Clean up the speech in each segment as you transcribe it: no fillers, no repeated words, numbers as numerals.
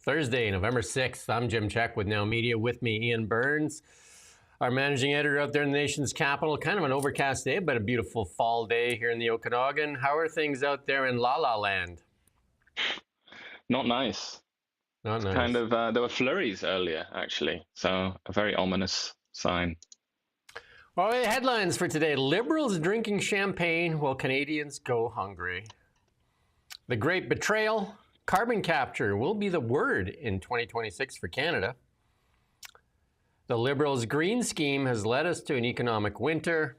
Thursday, November 6th. I'm Jim Check with Now Media. With me, Iain Burns, our managing editor out there in the nation's capital. Kind of an overcast day, but a beautiful fall day here in the Okanagan. How are things out there in La La Land? Not nice. Not nice. Kind of, there were flurries earlier, actually. So a very ominous sign. Well, the headlines for today. Liberals drinking champagne while Canadians go hungry. The Great Betrayal. Carbon capture will be the word in 2026 for Canada. The Liberals' green scheme has led us to an economic winter.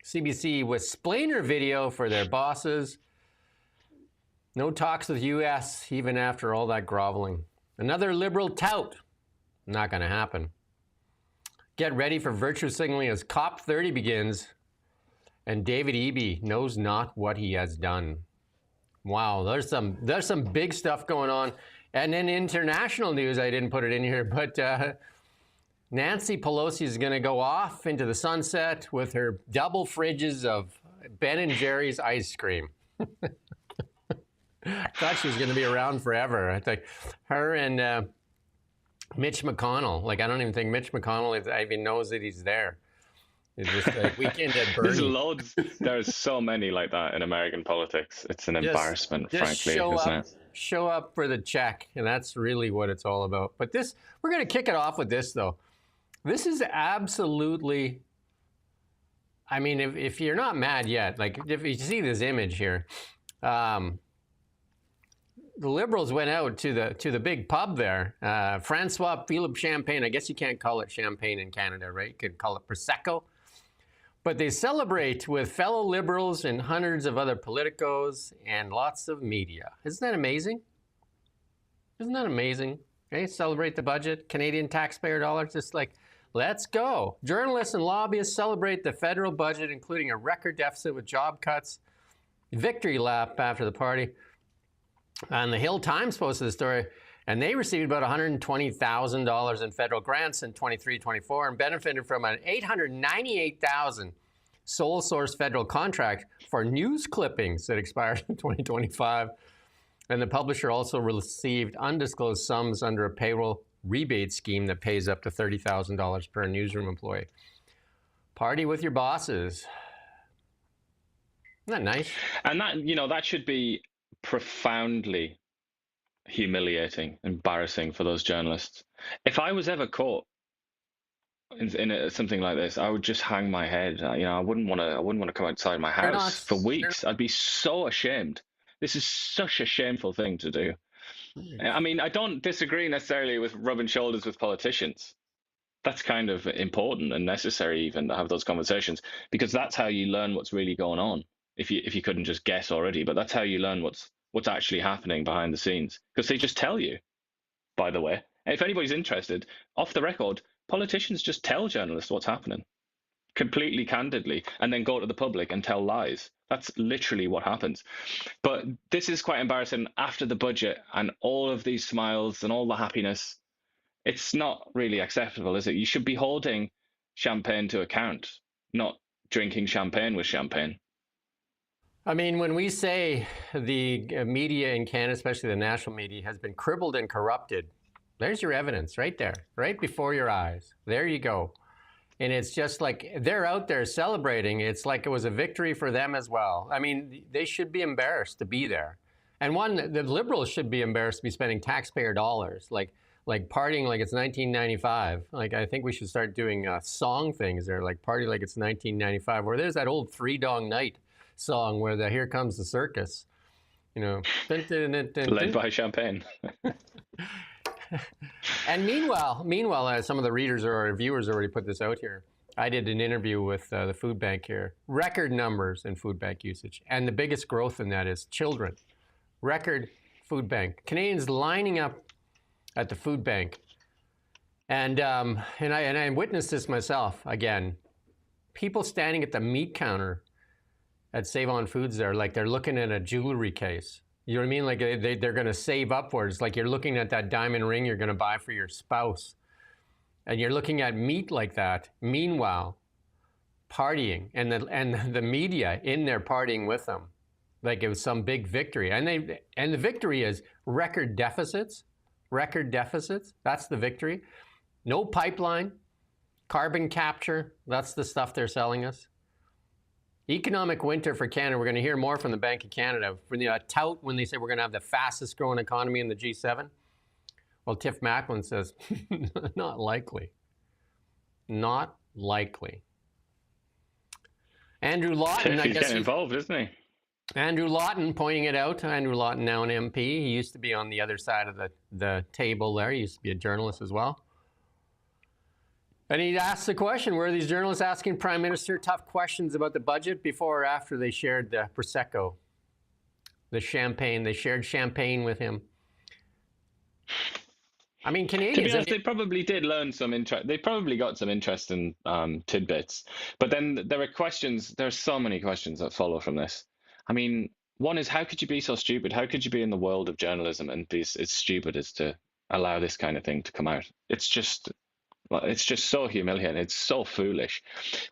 CBC with splainer video for their bosses. No talks with U.S. even after all that groveling. Another Liberal tout. Not going to happen. Get ready for virtue signaling as COP30 begins. And David Eby knows not what he has done. Wow, there's some big stuff going on. And then international news, I didn't put it in here, but Nancy Pelosi is going to go off into the sunset with her double fridges of Ben & Jerry's ice cream. I thought she was going to be around forever. I think her and Mitch McConnell. Like, I don't even think Mitch McConnell even knows that he's there. It's just like weekend at Bernie. There's loads. There's so many like that in American politics. It's an embarrassment, frankly, isn't it? Show up for the check, and that's really what it's all about. But this, we're going to kick it off with this, though. This is absolutely, I mean, if you're not mad yet, like if you see this image here, the Liberals went out to the big pub there, Francois Philippe Champagne. I guess you can't call it champagne in Canada, right? You could call it Prosecco. But they celebrate with fellow Liberals and hundreds of other politicos and lots of media. Isn't that amazing? Isn't that amazing? Okay, celebrate the budget, Canadian taxpayer dollars, just like, let's go. Journalists and lobbyists celebrate the federal budget, including a record deficit with job cuts. Victory lap after the party. And the Hill Times posted the story, and they received about $120,000 in federal grants in 23-24 and benefited from an $898,000 sole source federal contract for news clippings that expired in 2025. And the publisher also received undisclosed sums under a payroll rebate scheme that pays up to $30,000 per newsroom employee. Party with your bosses. Isn't that nice? And that should be profoundly humiliating, embarrassing for those journalists. If I was ever caught in something like this, I would just hang my head. I wouldn't want to come outside my house for weeks. I'd be so ashamed. This is such a shameful thing to do. I mean, I don't disagree necessarily with rubbing shoulders with politicians. That's kind of important and necessary even to have those conversations, because that's how you learn what's really going on. If you couldn't just guess already, but that's how you learn what's actually happening behind the scenes, because they just tell you. By the way, and if anybody's interested, off the record, politicians just tell journalists what's happening completely candidly and then go to the public and tell lies. That's literally what happens. But this is quite embarrassing after the budget and all of these smiles and all the happiness. It's not really acceptable, is it? You should be holding champagne to account, not drinking champagne with champagne. I mean, when we say the media in Canada, especially the national media, has been crippled and corrupted, there's your evidence right there, right before your eyes. There you go. And it's just like they're out there celebrating. It's like it was a victory for them as well. I mean, they should be embarrassed to be there. And the Liberals should be embarrassed to be spending taxpayer dollars, like partying like it's 1995. Like, I think we should start doing song things there, like party like it's 1995, where there's that old Three Dong Night song where the Here Comes the Circus, dun, dun, dun, dun, dun, led by champagne. And meanwhile, some of the readers or viewers already put this out here. I did an interview with the food bank here. Record numbers in food bank usage, and the biggest growth in that is children. Record food bank. Canadians lining up at the food bank, and I witnessed this myself again. People standing at the meat counter at Save On Foods there, like they're looking at a jewelry case. You know what I mean? Like they're going to save upwards. Like you're looking at that diamond ring you're going to buy for your spouse. And you're looking at meat like that. Meanwhile, partying and the media in there partying with them. Like it was some big victory. And the victory is record deficits, record deficits. That's the victory. No pipeline, carbon capture. That's the stuff they're selling us. Economic winter for Canada. We're going to hear more from the Bank of Canada. From the tout when they say we're going to have the fastest growing economy in the G7. Well, Tiff Macklin says, not likely. Not likely. Andrew Lawton, I He's guess getting involved, isn't he? Andrew Lawton pointing it out. Andrew Lawton, now an MP. He used to be on the other side of the table there. He used to be a journalist as well. And he asked the question, were these journalists asking Prime Minister tough questions about the budget before or after they shared the Prosecco, the champagne? They shared champagne with him. I mean, Canadians... To be honest, they probably did learn some interest. They probably got some interesting tidbits. But then there are questions. There are so many questions that follow from this. I mean, one is, how could you be so stupid? How could you be in the world of journalism and be as stupid as to allow this kind of thing to come out? It's just so humiliating. It's so foolish.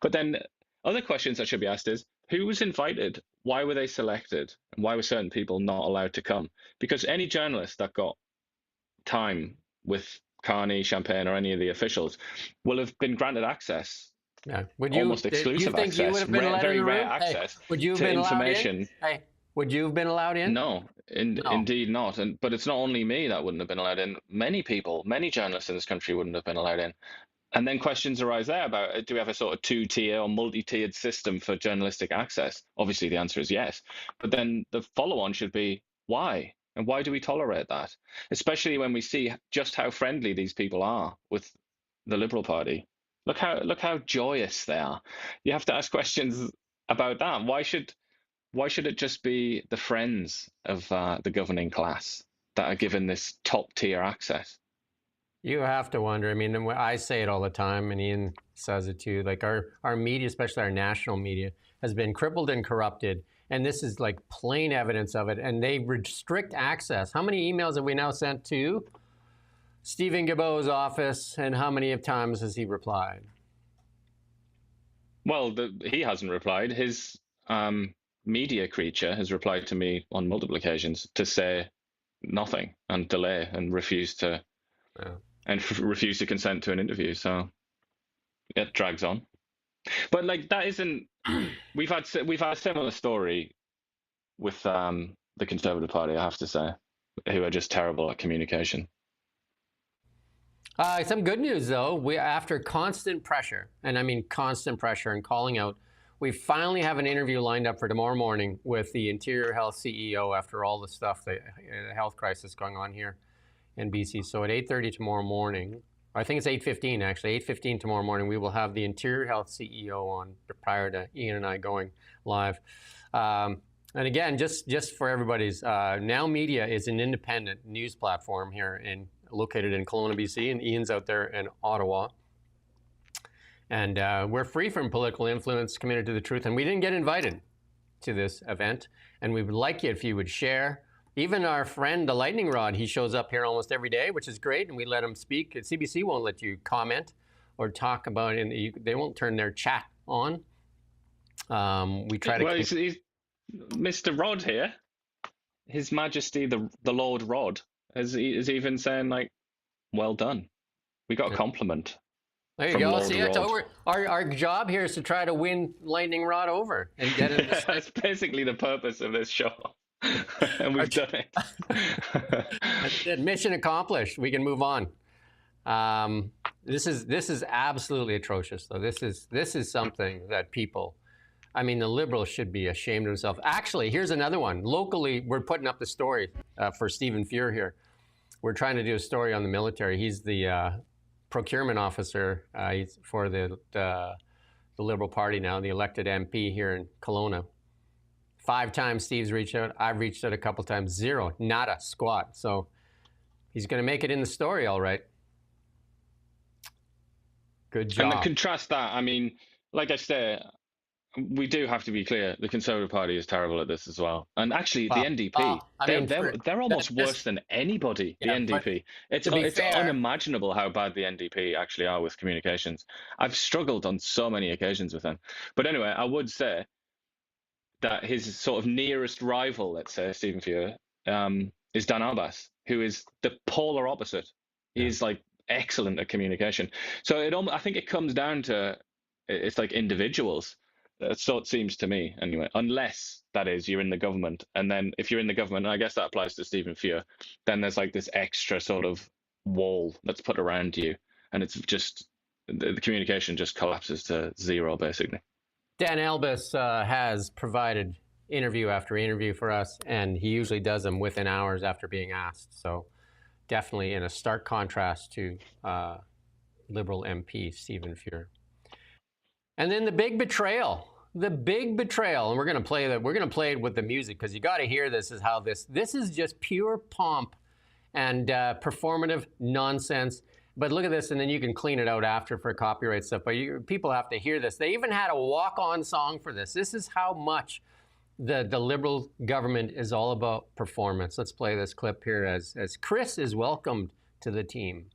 But then other questions that should be asked is, who was invited? Why were they selected? And why were certain people not allowed to come? Because any journalist that got time with Carney, Champagne, or any of the officials will have been granted access. Yeah. Would you, almost exclusive access, you would have been very rare access would you have to been information. Allowed in? Hey, would you have been allowed in? No, indeed not. But it's not only me that wouldn't have been allowed in. Many people, many journalists in this country wouldn't have been allowed in. And then questions arise there about, do we have a sort of two-tier or multi-tiered system for journalistic access? Obviously, the answer is yes. But then the follow-on should be, why? And why do we tolerate that? Especially when we see just how friendly these people are with the Liberal Party. Look how joyous they are. You have to ask questions about that. Why should it just be the friends of the governing class that are given this top-tier access? You have to wonder. I mean, I say it all the time, and Iain says it too. Like our media, especially our national media, has been crippled and corrupted. And this is like plain evidence of it. And they restrict access. How many emails have we now sent to Stephen Guilbeault's office, and how many times has he replied? Well, he hasn't replied. His media creature has replied to me on multiple occasions to say nothing and delay and refuse to consent to an interview. So it drags on. But like, that isn't. We've had a similar story with the Conservative Party, I have to say, who are just terrible at communication. Some good news, though. After constant pressure, and I mean constant pressure and calling out, we finally have an interview lined up for tomorrow morning with the Interior Health CEO after all the stuff, the health crisis going on here in BC. So at 8:30 tomorrow morning, I think it's 8:15 actually, 8:15 tomorrow morning, we will have the Interior Health CEO on prior to Iain and I going live. And again, just for everybody's, Now Media is an independent news platform here located in Kelowna, BC, and Iain's out there in Ottawa. And we're free from political influence, committed to the truth. And we didn't get invited to this event. And we would like you if you would share. Even our friend, the Lightning Rod, he shows up here almost every day, which is great. And we let him speak. CBC won't let you comment or talk about it. They won't turn their chat on. We try to... Well, he's Mr. Rod here. His Majesty, the Lord Rod, is even saying, like, well done. We got a compliment. There you go. See, our job here is to try to win Lightning Rod over and get him. That's basically the purpose of this show. And we've done it. That's it. Mission accomplished. We can move on. This is absolutely atrocious, though. This is something that people... I mean, the Liberals should be ashamed of themselves. Actually, here's another one. Locally, we're putting up the story for Stephen Fuhr here. We're trying to do a story on the military. He's the procurement officer for the Liberal Party now, the elected MP here in Kelowna. 5 times Steve's reached out. I've reached out a couple times. 0, nada, squat. So he's going to make it in the story, all right. Good job. And to contrast that, I mean, like I say, we do have to be clear. The Conservative Party is terrible at this as well. And actually, the NDP, they're almost worse than anybody, the NDP. It's unimaginable how bad the NDP actually are with communications. I've struggled on so many occasions with them. But anyway, I would say that his sort of nearest rival, let's say, Stephen Fuhr, is Dan Arbas. who is the polar opposite. He's like excellent at communication. So I think it comes down to it's like individuals. So it seems to me, anyway. Unless that is you're in the government, and then if you're in the government, and I guess that applies to Stephen Fuhr, then there's like this extra sort of wall that's put around you, and it's just the communication just collapses to zero, basically. Dan Elbis has provided interview after interview for us, and he usually does them within hours after being asked. So definitely in a stark contrast to Liberal MP Stephen Fuhr. And then the big betrayal. The big betrayal. And we're going to play that. We're going to play it with the music because you got to hear this is how this is just pure pomp and performative nonsense. But look at this, and then you can clean it out after for copyright stuff. But people have to hear this. They even had a walk-on song for this. This is how much the Liberal government is all about performance. Let's play this clip here as Chris is welcomed to the team.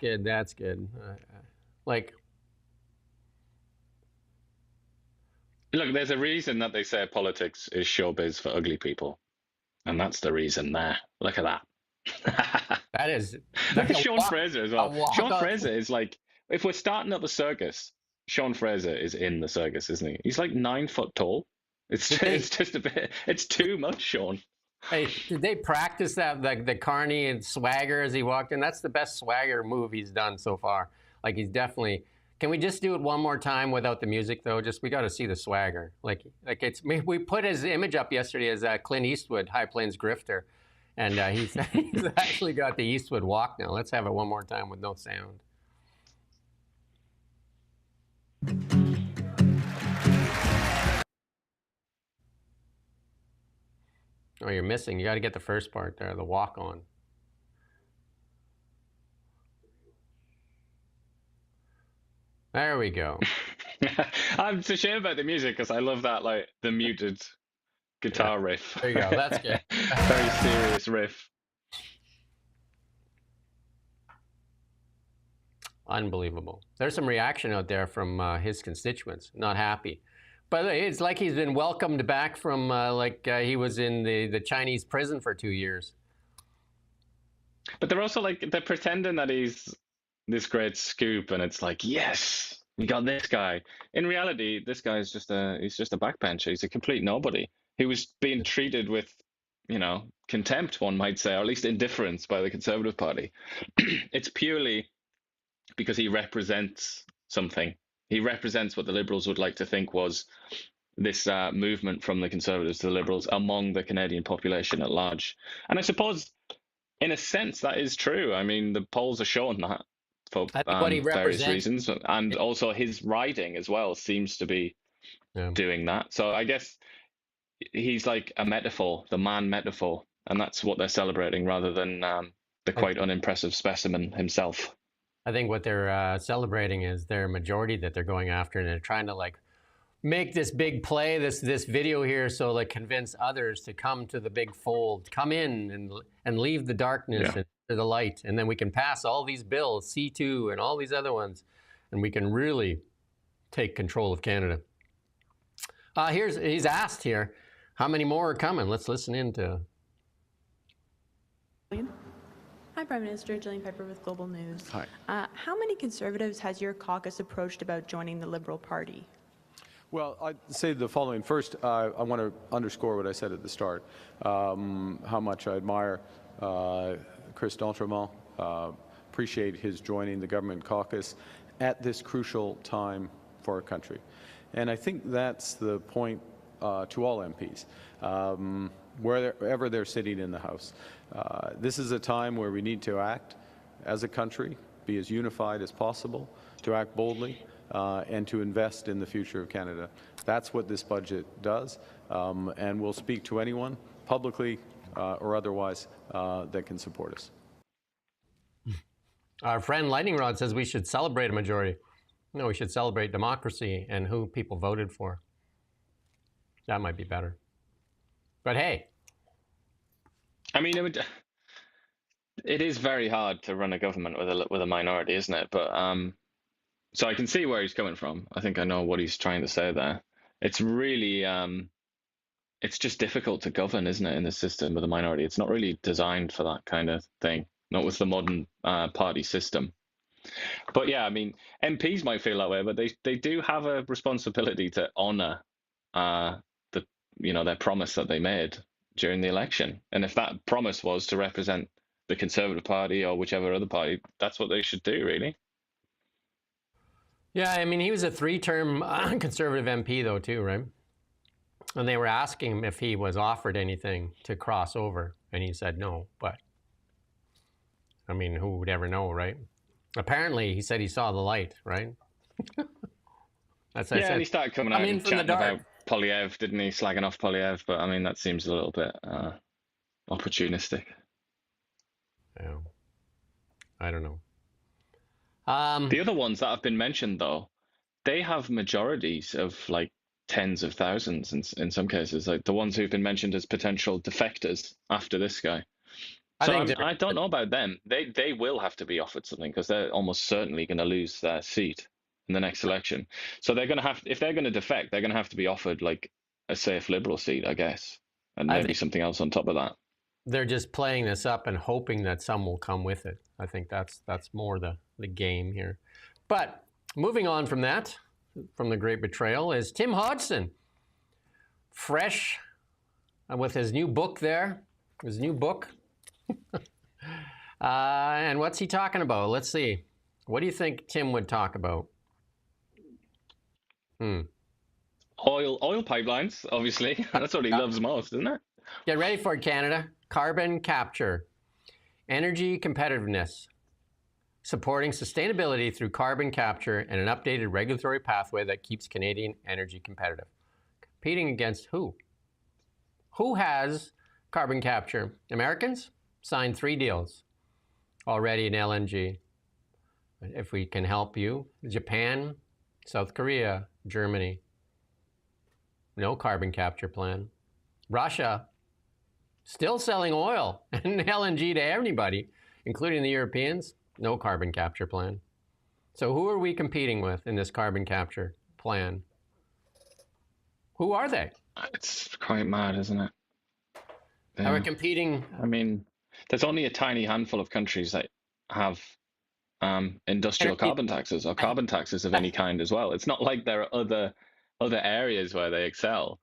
That's good. Like, look, there's a reason that they say politics is showbiz for ugly people, and that's the reason there. Look at that. That is. Look at Sean Fraser as well. Sean Fraser is like, if we're starting up a circus, Sean Fraser is in the circus, isn't he? He's like 9 foot tall. It's just a bit. It's too much, Sean. Hey, did they practice that, like the Carney and swagger as he walked in? That's the best swagger move he's done so far. Like, he's definitely. Can we just do it one more time without the music, though? Just we got to see the swagger. Like it's. We put his image up yesterday as Clint Eastwood, High Plains grifter, and he's actually got the Eastwood walk now. Let's have it one more time with no sound. Oh, you're missing. You got to get the first part there, the walk on. There we go. I'm ashamed about the music because I love that, like the muted guitar riff. There you go. That's good. Very serious riff. Unbelievable. There's some reaction out there from his constituents, not happy. But it's like he's been welcomed back from he was in the Chinese prison for 2 years. But they're also like, they're pretending that he's this great scoop, and it's like, yes, we got this guy. In reality, this guy is he's just a backbencher. He's a complete nobody. He was being treated with, contempt, one might say, or at least indifference by the Conservative Party. It's purely because he represents something. He represents what the Liberals would like to think was this movement from the Conservatives to the Liberals among the Canadian population at large. And I suppose, in a sense, that is true. I mean, the polls are showing that for various reasons. And also his riding as well seems to be doing that. So I guess he's like a metaphor, the man metaphor. And that's what they're celebrating rather than the quite unimpressive specimen himself. I think what they're celebrating is their majority that they're going after, and they're trying to make this big play, this video here, so convince others to come to the big fold, come in and leave the darkness into the light, and then we can pass all these bills, C2 and all these other ones, and we can really take control of Canada. He's asked here, how many more are coming? Let's listen in to. Hi, Prime Minister. Jillian Piper with Global News. Hi. How many Conservatives has your caucus approached about joining the Liberal Party? Well, I'd say the following. First, I want to underscore what I said at the start, how much I admire Chris D'Entremont, appreciate his joining the government caucus at this crucial time for our country. And I think that's the point to all MPs. Wherever they're sitting in the House. This is a time where we need to act as a country, be as unified as possible, to act boldly, and to invest in the future of Canada. That's what this budget does, and we'll speak to anyone, publicly or otherwise, that can support us. Our friend Lightning Rod says we should celebrate a majority. No, we should celebrate democracy and who people voted for. That might be better. But hey. I mean, it is very hard to run a government with a minority, isn't it? But so I can see where he's coming from. I think I know what he's trying to say there. It's really it's just difficult to govern, isn't it, in the system with a minority? It's not really designed for that kind of thing, not with the modern party system. But yeah, I mean, MPs might feel that way, but they do have a responsibility to honour the their promise that they made during the election. And if that promise was to represent the Conservative Party or whichever other party, that's what they should do, really. Yeah, I mean, he was a 3-term Conservative MP, though, too, right? And they were asking him if he was offered anything to cross over, and he said no. But, I mean, who would ever know, right? Apparently, he said he saw the light, right? That's yeah, and he started coming out and chatting dark. about Polyev, didn't he? Slagging off Polyev, but I mean, that seems a little bit opportunistic. Yeah. I don't know. The other ones that have been mentioned, though, they have majorities of like tens of thousands in some cases, like the ones who've been mentioned as potential defectors after this guy. So I don't know about them. They will have to be offered something because they're almost certainly going to lose their seat in the next election. So they're going to have, if they're going to defect, they're going to have to be offered like a safe Liberal seat, I guess, and maybe something else on top of that. They're just playing this up and hoping that some will come with it. I think that's more the game here. But moving on from that, from the Great Betrayal, is Tim Hodgson. Fresh with his new book there. His new book. And what's he talking about? Let's see. What do you think Tim would talk about? Oil pipelines, obviously. That's what he loves most, isn't it? Get ready for it, Canada. Carbon capture. Energy competitiveness. Supporting sustainability through carbon capture and an updated regulatory pathway that keeps Canadian energy competitive. Competing against who? Who has carbon capture? Americans signed 3 deals already in LNG. If we can help you, Japan, South Korea, Germany. No carbon capture plan. Russia, still selling oil and LNG to everybody, including the Europeans. No carbon capture plan. So who are we competing with in this carbon capture plan? Who are they? It's quite mad, isn't it? Are we competing? I mean, there's only a tiny handful of countries that have industrial carbon taxes or carbon taxes of any kind as well. It's not like there are other areas where they excel.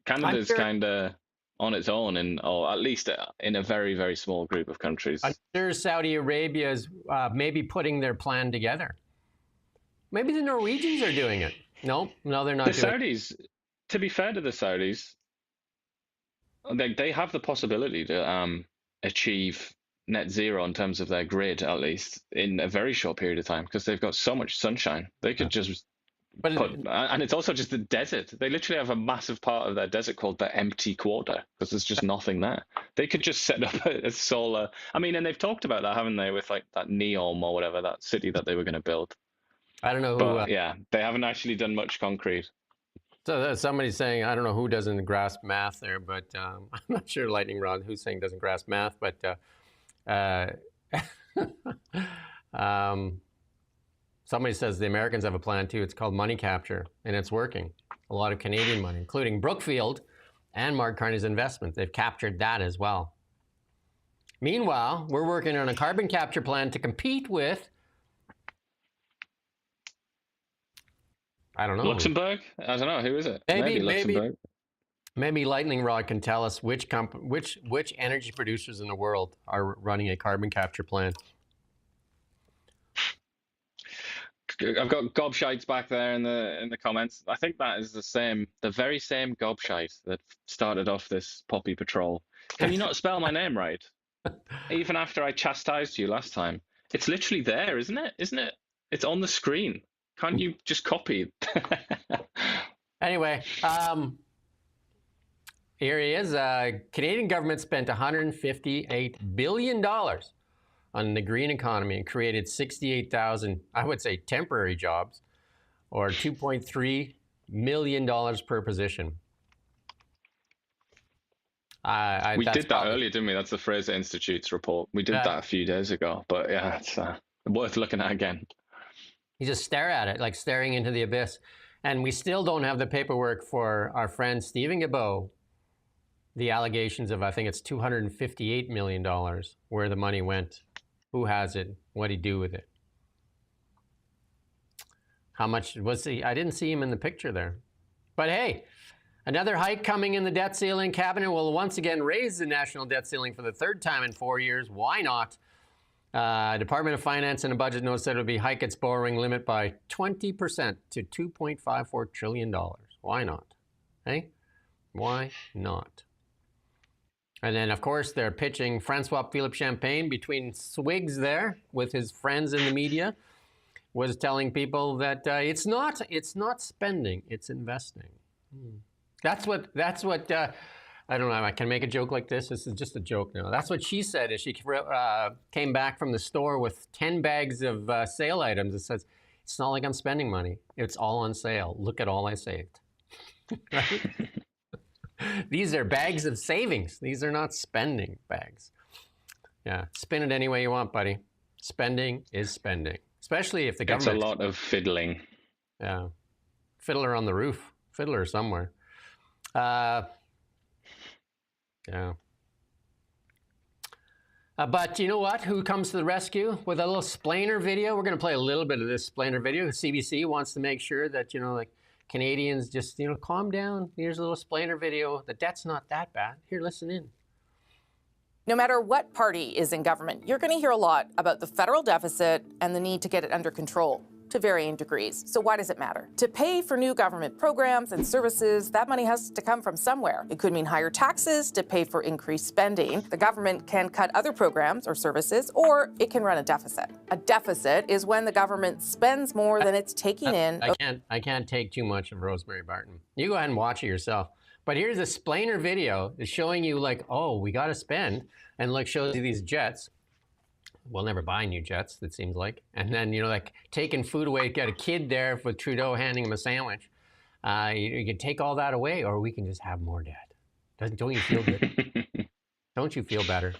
Canada's kind of on its own, or at least in a very, very small group of countries. I'm sure Saudi Arabia is maybe putting their plan together. Maybe the Norwegians are doing it. No, they're not. The Saudis, to be fair to the Saudis, they have the possibility to achieve net zero in terms of their grid, at least in a very short period of time, because they've got so much sunshine. They could just and it's also just the desert. They literally have a massive part of their desert called the empty quarter because there's just nothing there. They could just set up a solar. I mean, and they've talked about that, haven't they, with like that Neom or whatever, that city that they were going to build. I don't know. But yeah, they haven't actually done much concrete. So somebody's saying, I don't know who doesn't grasp math there, but I'm not sure Lightning Rod who's saying doesn't grasp math, but somebody says the Americans have a plan too. It's called money capture, and it's working. A lot of Canadian money, including Brookfield and Mark Carney's investment. They've captured that as well. Meanwhile, we're working on a carbon capture plan to compete with, I don't know. Luxembourg? I don't know. Who is it? Maybe Luxembourg. Maybe Lightning Rod can tell us which energy producers in the world are running a carbon capture plan. I've got gobshites back there in the comments. I think that is the very same gobshite that started off this Poppy Patrol. Can you not spell my name right? Even after I chastised you last time. It's literally there, isn't it? Isn't it? It's on the screen. Can't you just copy? Anyway, here he is. Canadian government spent $158 billion on the green economy and created 68,000, I would say, temporary jobs, or $2.3 million per position. We that's did that probably- earlier, didn't we? That's the Fraser Institute's report. We did Yeah. that a few days ago, but yeah, it's worth looking at again. You just stare at it, like staring into the abyss. And we still don't have the paperwork for our friend Stephen Guilbeault. The allegations of, I think it's $258 million, where the money went, who has it, what did he do with it. How much was he? I didn't see him in the picture there. But hey, another hike coming in the debt ceiling. Cabinet will once again raise the national debt ceiling for the third time in 4 years. Why not? Department of Finance in a budget note said it would be hike its borrowing limit by 20% to $2.54 trillion. Why not? Hey? Why not? And then, of course, they're pitching Francois Philippe Champagne between swigs there with his friends in the media, was telling people that it's not spending, it's investing. That's what I don't know, I can make a joke like this. This is just a joke now. That's what she said as she came back from the store with 10 bags of sale items. It says, it's not like I'm spending money. It's all on sale. Look at all I saved. Right? These are bags of savings. These are not spending bags. Yeah, spin it any way you want, buddy. Spending is spending. Especially if the government... It's a lot of fiddling. Yeah. Fiddler on the roof. Fiddler somewhere. Yeah. But you know what? Who comes to the rescue with a little splainer video? We're going to play a little bit of this splainer video. CBC wants to make sure that, like Canadians just, calm down. Here's a little splainer video. The debt's not that bad. Here, listen in. No matter what party is in government, you're going to hear a lot about the federal deficit and the need to get it under control to varying degrees. So why does it matter? To pay for new government programs and services, that money has to come from somewhere. It could mean higher taxes to pay for increased spending. The government can cut other programs or services, or it can run a deficit. A deficit is when the government spends more than it's taking in. I can't take too much of Rosemary Barton. You go ahead and watch it yourself. But here's a splainer video that's showing you like, oh, we got to spend. And like shows you these jets. We'll never buy new jets, it seems like. And then, like taking food away, got a kid there with Trudeau handing him a sandwich. You can take all that away, or we can just have more debt. Don't you feel good? Don't you feel better?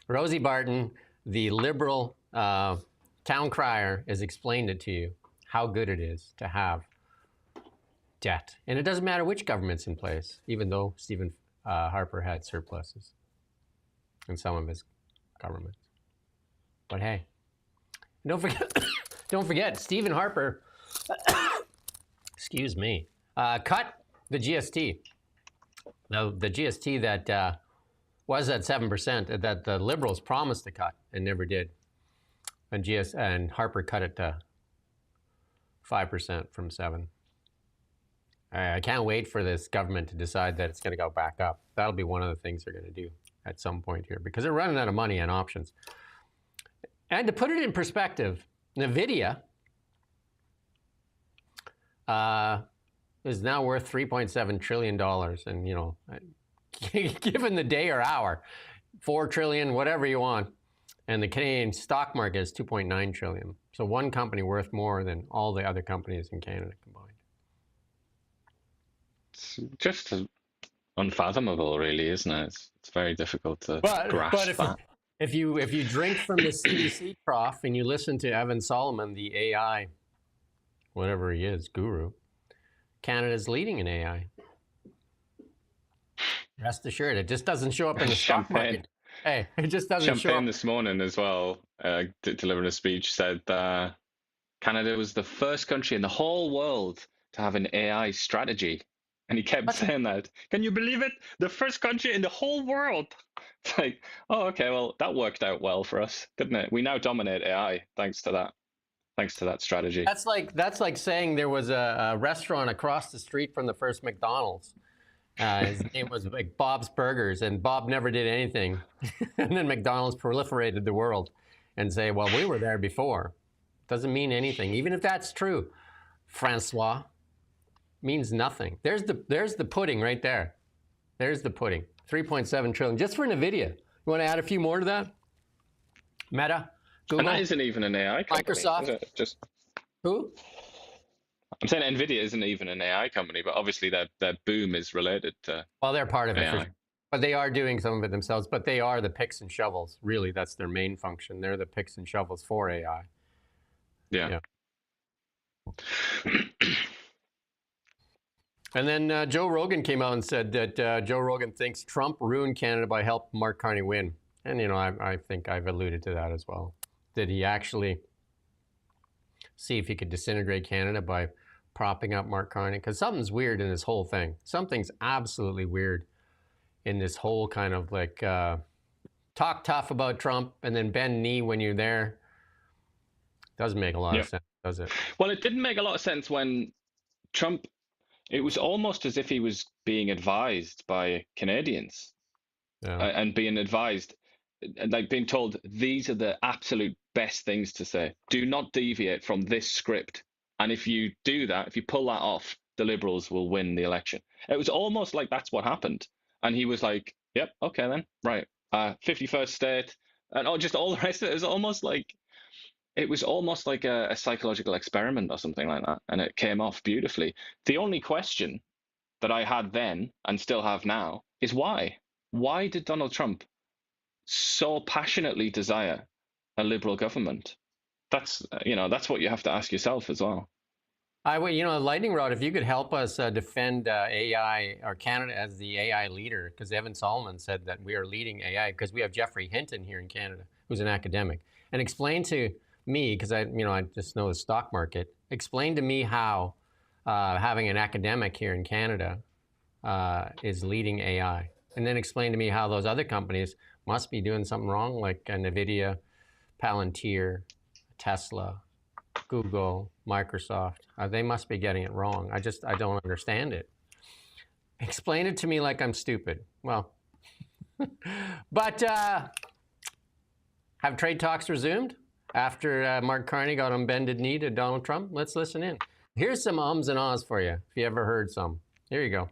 Rosie Barton, the Liberal town crier, has explained it to you, how good it is to have debt. And it doesn't matter which government's in place, even though Stephen Harper had surpluses in some of his governments. But hey, don't forget, Stephen Harper, excuse me, cut the GST. The GST that was at 7% that the Liberals promised to cut and never did. And Harper cut it to 5% from 7%. I can't wait for this government to decide that it's going to go back up. That'll be one of the things they're going to do at some point here, because they're running out of money and options. And to put it in perspective, NVIDIA is now worth $3.7 trillion. And, given the day or hour, 4 trillion, whatever you want. And the Canadian stock market is 2.9 trillion. So one company worth more than all the other companies in Canada combined. It's just unfathomable, really, isn't it? It's very difficult to grasp that. If you drink from the CBC trough and you listen to Evan Solomon, the AI, whatever he is, guru, Canada's leading in AI. Rest assured, it just doesn't show up in the stock market. Hey, it just doesn't show up. Champagne this morning as well, delivering a speech, said Canada was the first country in the whole world to have an AI strategy. And he kept saying that. Can you believe it? The first country in the whole world. It's like, oh, okay, well, that worked out well for us, didn't it? We now dominate AI thanks to that strategy. That's like saying there was a restaurant across the street from the first McDonald's. His name was like Bob's Burgers, and Bob never did anything. And then McDonald's proliferated the world and say, well, we were there before. Doesn't mean anything. Even if that's true, Francois, means nothing. There's the pudding right there. There's the pudding. 3.7 trillion just for NVIDIA. You want to add a few more to that? Meta, Google, and that isn't even an AI company, Microsoft. Is it? Just who? I'm saying NVIDIA isn't even an AI company, but obviously their boom is related to. Well, they're part of it. AI. But they are doing some of it themselves, but they are the picks and shovels. Really, that's their main function. They're the picks and shovels for AI. Yeah. And then Joe Rogan came out and said that Joe Rogan thinks Trump ruined Canada by helping Mark Carney win. And, you know, I think I've alluded to that as well. Did he actually see if he could disintegrate Canada by propping up Mark Carney? Because something's weird in this whole thing. Something's absolutely weird in this whole kind of like talk tough about Trump and then bend knee when you're there. Doesn't make a lot of sense, does it? Well, it didn't make a lot of sense when Trump, it was almost as if he was being advised by Canadians and being advised, like being told, these are the absolute best things to say. Do not deviate from this script. And if you do that, if you pull that off, the Liberals will win the election. It was almost like that's what happened. And he was like, yep, okay then, right. 51st state, and just all the rest of it. It was almost like a psychological experiment or something like that. And it came off beautifully. The only question that I had then and still have now is why? Why did Donald Trump so passionately desire a Liberal government? That's what you have to ask yourself as well. Lightning Rod, if you could help us defend AI or Canada as the AI leader, because Evan Solomon said that we are leading AI, because we have Jeffrey Hinton here in Canada, who's an academic, and explain to me, because I just know the stock market, explain to me how having an academic here in Canada is leading AI, and then explain to me how those other companies must be doing something wrong, like NVIDIA, Palantir, Tesla, Google, Microsoft. They must be getting it wrong. I don't understand it. Explain it to me like I'm stupid. Well, but have trade talks resumed after Mark Carney got on bended knee to Donald Trump? Let's listen in. Here's some ums and ahs for you, if you ever heard some. Here you go.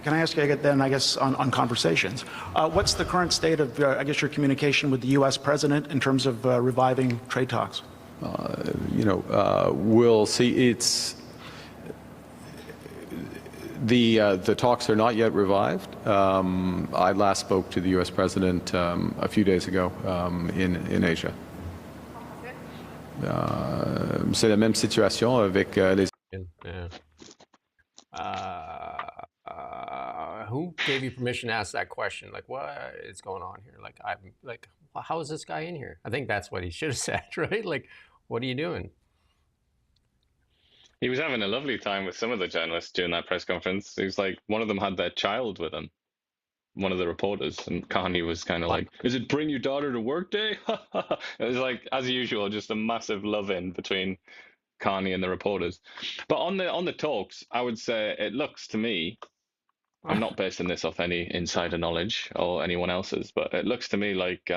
Can I ask you then, on conversations? What's the current state of, your communication with the U.S. president in terms of reviving trade talks? We'll see. It's the talks are not yet revived. I last spoke to the U.S. president a few days ago in Asia. C'est la même situation avec les. Who gave you permission to ask that question? Like, what is going on here? How is this guy in here? I think that's what he should have said, right? Like, what are you doing? He was having a lovely time with some of the journalists during that press conference. He was like, one of them had their child with him, one of the reporters, and Carney was kind of like, is it bring your daughter to work day? It was like, as usual, just a massive love-in between Carney and the reporters. But on the talks, I would say it looks to me, I'm not basing this off any insider knowledge or anyone else's, but it looks to me like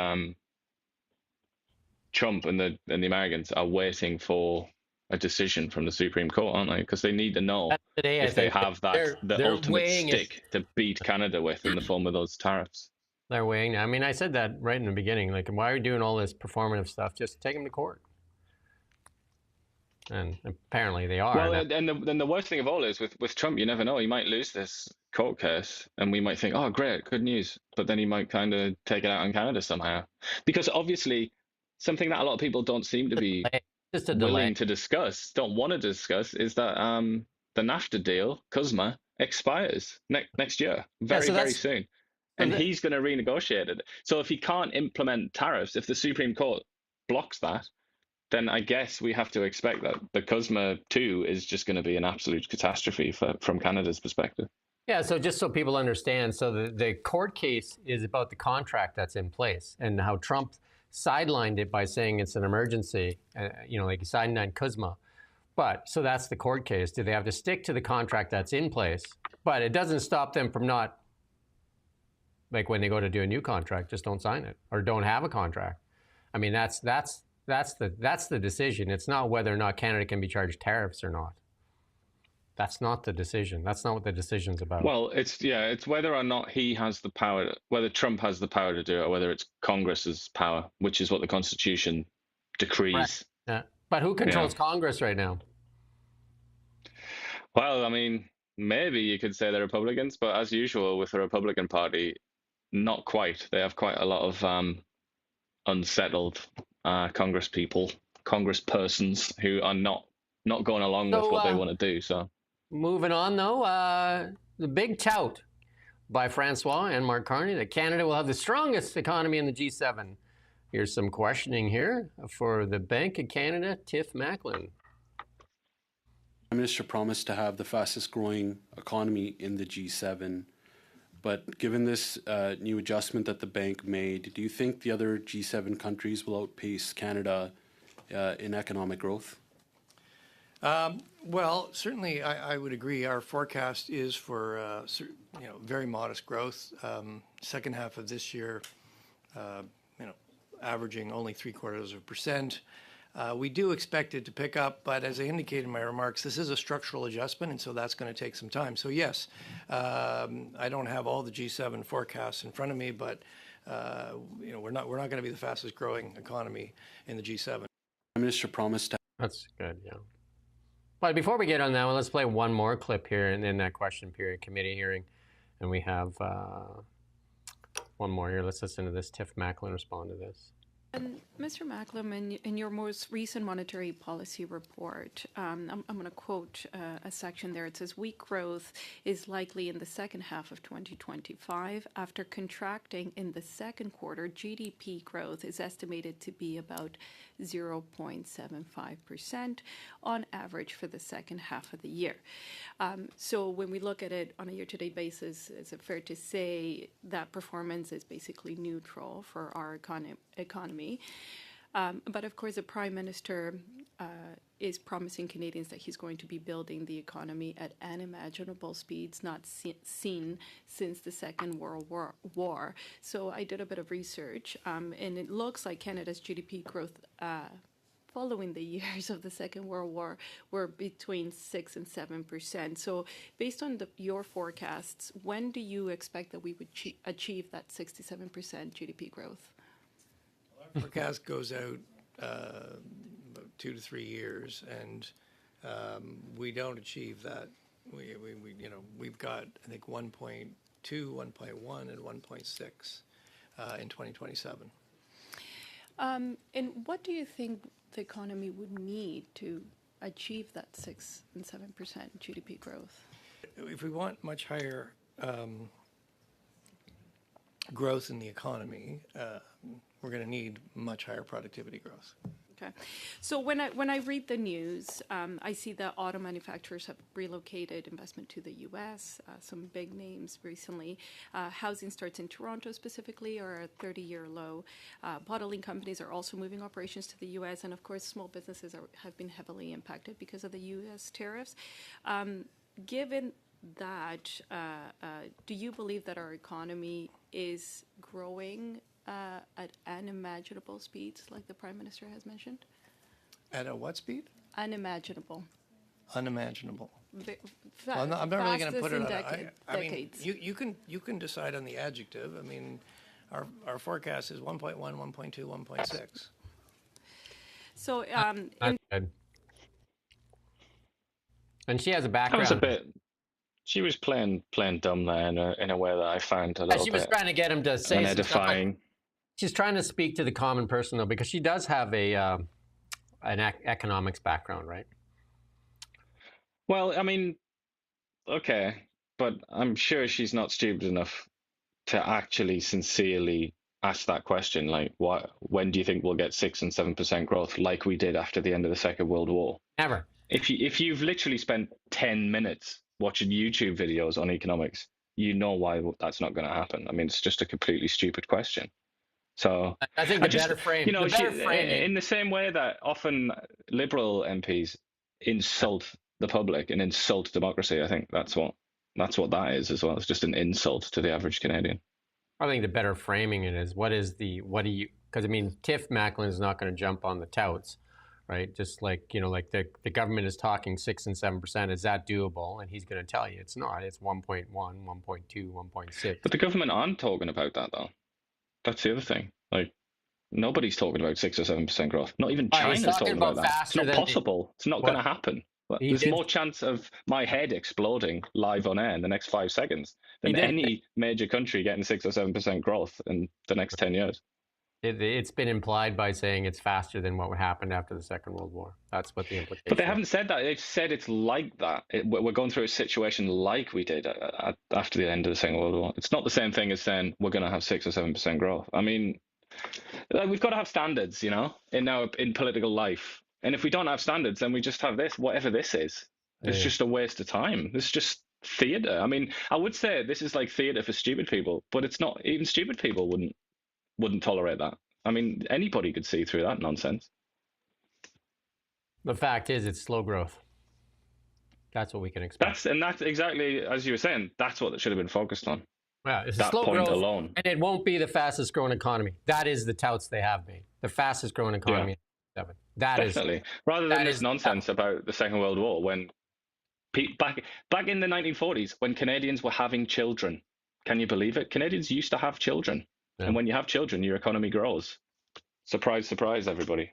Trump and the Americans are waiting for a decision from the Supreme Court, aren't they? Because they need to know if they have the ultimate stick to beat Canada with in the form of those tariffs. They're weighing. I mean, I said that right in the beginning. Like, why are you doing all this performative stuff? Just take them to court. And apparently they are. Well, and the worst thing of all is with Trump, you never know. He might lose this court case, and we might think, oh, great, good news. But then he might kind of take it out on Canada somehow. Because obviously, something that a lot of people don't seem to be willing to discuss, don't want to discuss, is that the NAFTA deal, CUSMA, expires next year, very soon. And he's going to renegotiate it. So if he can't implement tariffs, if the Supreme Court blocks that, then I guess we have to expect that the CUSMA 2 is just going to be an absolute catastrophe from Canada's perspective. Yeah, so just so people understand, so the court case is about the contract that's in place and how Trump sidelined it by saying it's an emergency, like he signed on CUSMA. But, so that's the court case. Do they have to stick to the contract that's in place? But it doesn't stop them from not, like when they go to do a new contract, just don't sign it or don't have a contract. I mean, that's the decision. It's not whether or not Canada can be charged tariffs or not. That's not the decision. That's not what the decision's about. Well, it's whether or not he has the power, whether Trump has the power to do it, or whether it's Congress's power, which is what the Constitution decrees. Right. Yeah. But who controls Congress right now? Well, I mean, maybe you could say they're Republicans, but as usual with the Republican Party, not quite. They have quite a lot of unsettled congresspersons who are not going along with what they want to do. So moving on, though, the big tout by Francois and Mark Carney that Canada will have the strongest economy in the G7. Here's some questioning here for the Bank of Canada, Tiff Macklin. Prime Minister promised to have the fastest growing economy in the G7, but given this new adjustment that the bank made, do you think the other G7 countries will outpace Canada in economic growth? Well, certainly I would agree. Our forecast is for very modest growth. Second half of this year, averaging only 0.75%. We do expect it to pick up, but as I indicated in my remarks, this is a structural adjustment, and so that's going to take some time. So yes, I don't have all the G7 forecasts in front of me, but we're not going to be the fastest growing economy in the G7. Prime Minister promised to. That's good, yeah. But before we get on that one, let's play one more clip here in that question period committee hearing, and we have one more here. Let's listen to this. Tiff Macklin respond to this. And Mr. Macklin, in your most recent monetary policy report, I'm going to quote a section there. It says, weak growth is likely in the second half of 2025. After contracting in the second quarter, GDP growth is estimated to be about 0.75% on average for the second half of the year. So when we look at it on a year-to-date basis, is it fair to say that performance is basically neutral for our economy? But of course, the Prime Minister is promising Canadians that he's going to be building the economy at unimaginable speeds not seen since the Second World War. So I did a bit of research, and it looks like Canada's GDP growth following the years of the Second World War were between 6 and 7%. So based on your forecasts, when do you expect that we would achieve that 6 to 7% GDP growth? Our forecast goes out about 2 to 3 years, and we don't achieve that. We've got, I think, 1.2, 1.1, and 1.6 in 2027. And what do you think the economy would need to achieve that 6 and 7% GDP growth? If we want much higher growth in the economy, we're going to need much higher productivity growth. Okay. So when I read the news, I see that auto manufacturers have relocated investment to the U.S., some big names recently. Housing starts in Toronto specifically are at 30-year low. Bottling companies are also moving operations to the U.S. And of course, small businesses have been heavily impacted because of the U.S. tariffs. Given that, do you believe that our economy is growing at unimaginable speeds, like the Prime Minister has mentioned? At a what speed? Unimaginable. Unimaginable. I'm not really going to put it on. I mean, you can decide on the adjective. I mean, our forecast is 1.1, 1.2, 1.6. So, and she has a background. That was a bit. She was playing dumb there in a way that I found a little she bit. was trying to get him to say unedifying. She's trying to speak to the common person, though, because she does have an economics background, right? Well, I mean, okay, but I'm sure she's not stupid enough to actually sincerely ask that question. Like, when do you think we'll get 6 and 7% growth, like we did after the end of the Second World War? Never. If you've literally spent 10 minutes watching YouTube videos on economics, you know why that's not going to happen. I mean, it's just a completely stupid question. So I think better frame. In the same way that often Liberal MPs insult the public and insult democracy, I think that's what that is as well. It's just an insult to the average Canadian. I think the better framing it is because I mean, Tiff Macklin is not going to jump on the touts, right? Just like, like the government is talking 6 and 7%. Is that doable? And he's going to tell you it's not. It's 1.1, 1.2, 1.6. But the government aren't talking about that, though. That's the other thing. Like, nobody's talking about 6 or 7% growth. Not even China's talking about that. It's not possible. It's not going to happen. He There's did. more chance of my head exploding live on air in the next 5 seconds than did. any major country getting 6 or 7% growth in the next 10 years. It's been implied by saying it's faster than what happened after the Second World War. That's what the implication But they is. haven't said that. They've said it's like that. We're going through a situation like we did after the end of the Second World War. It's not the same thing as saying we're going to have 6 or 7% growth. I mean, we've got to have standards, in political life. And if we don't have standards, then we just have this, whatever this is. It's just a waste of time. It's just theatre. I mean, I would say this is like theatre for stupid people, but it's not. Even stupid people wouldn't tolerate that. I mean, anybody could see through that nonsense. The fact is, it's slow growth. That's what we can expect. That's exactly, as you were saying, that's what it should have been focused on. Yeah, it's that slow point growth, alone. and it won't be the fastest growing economy. That is the touts they have made. The fastest growing economy. Yeah. Definitely. Rather than this nonsense about the Second World War, when back in the 1940s, when Canadians were having children, can you believe it? Canadians used to have children, and when you have children, your economy grows. Surprise, surprise, everybody.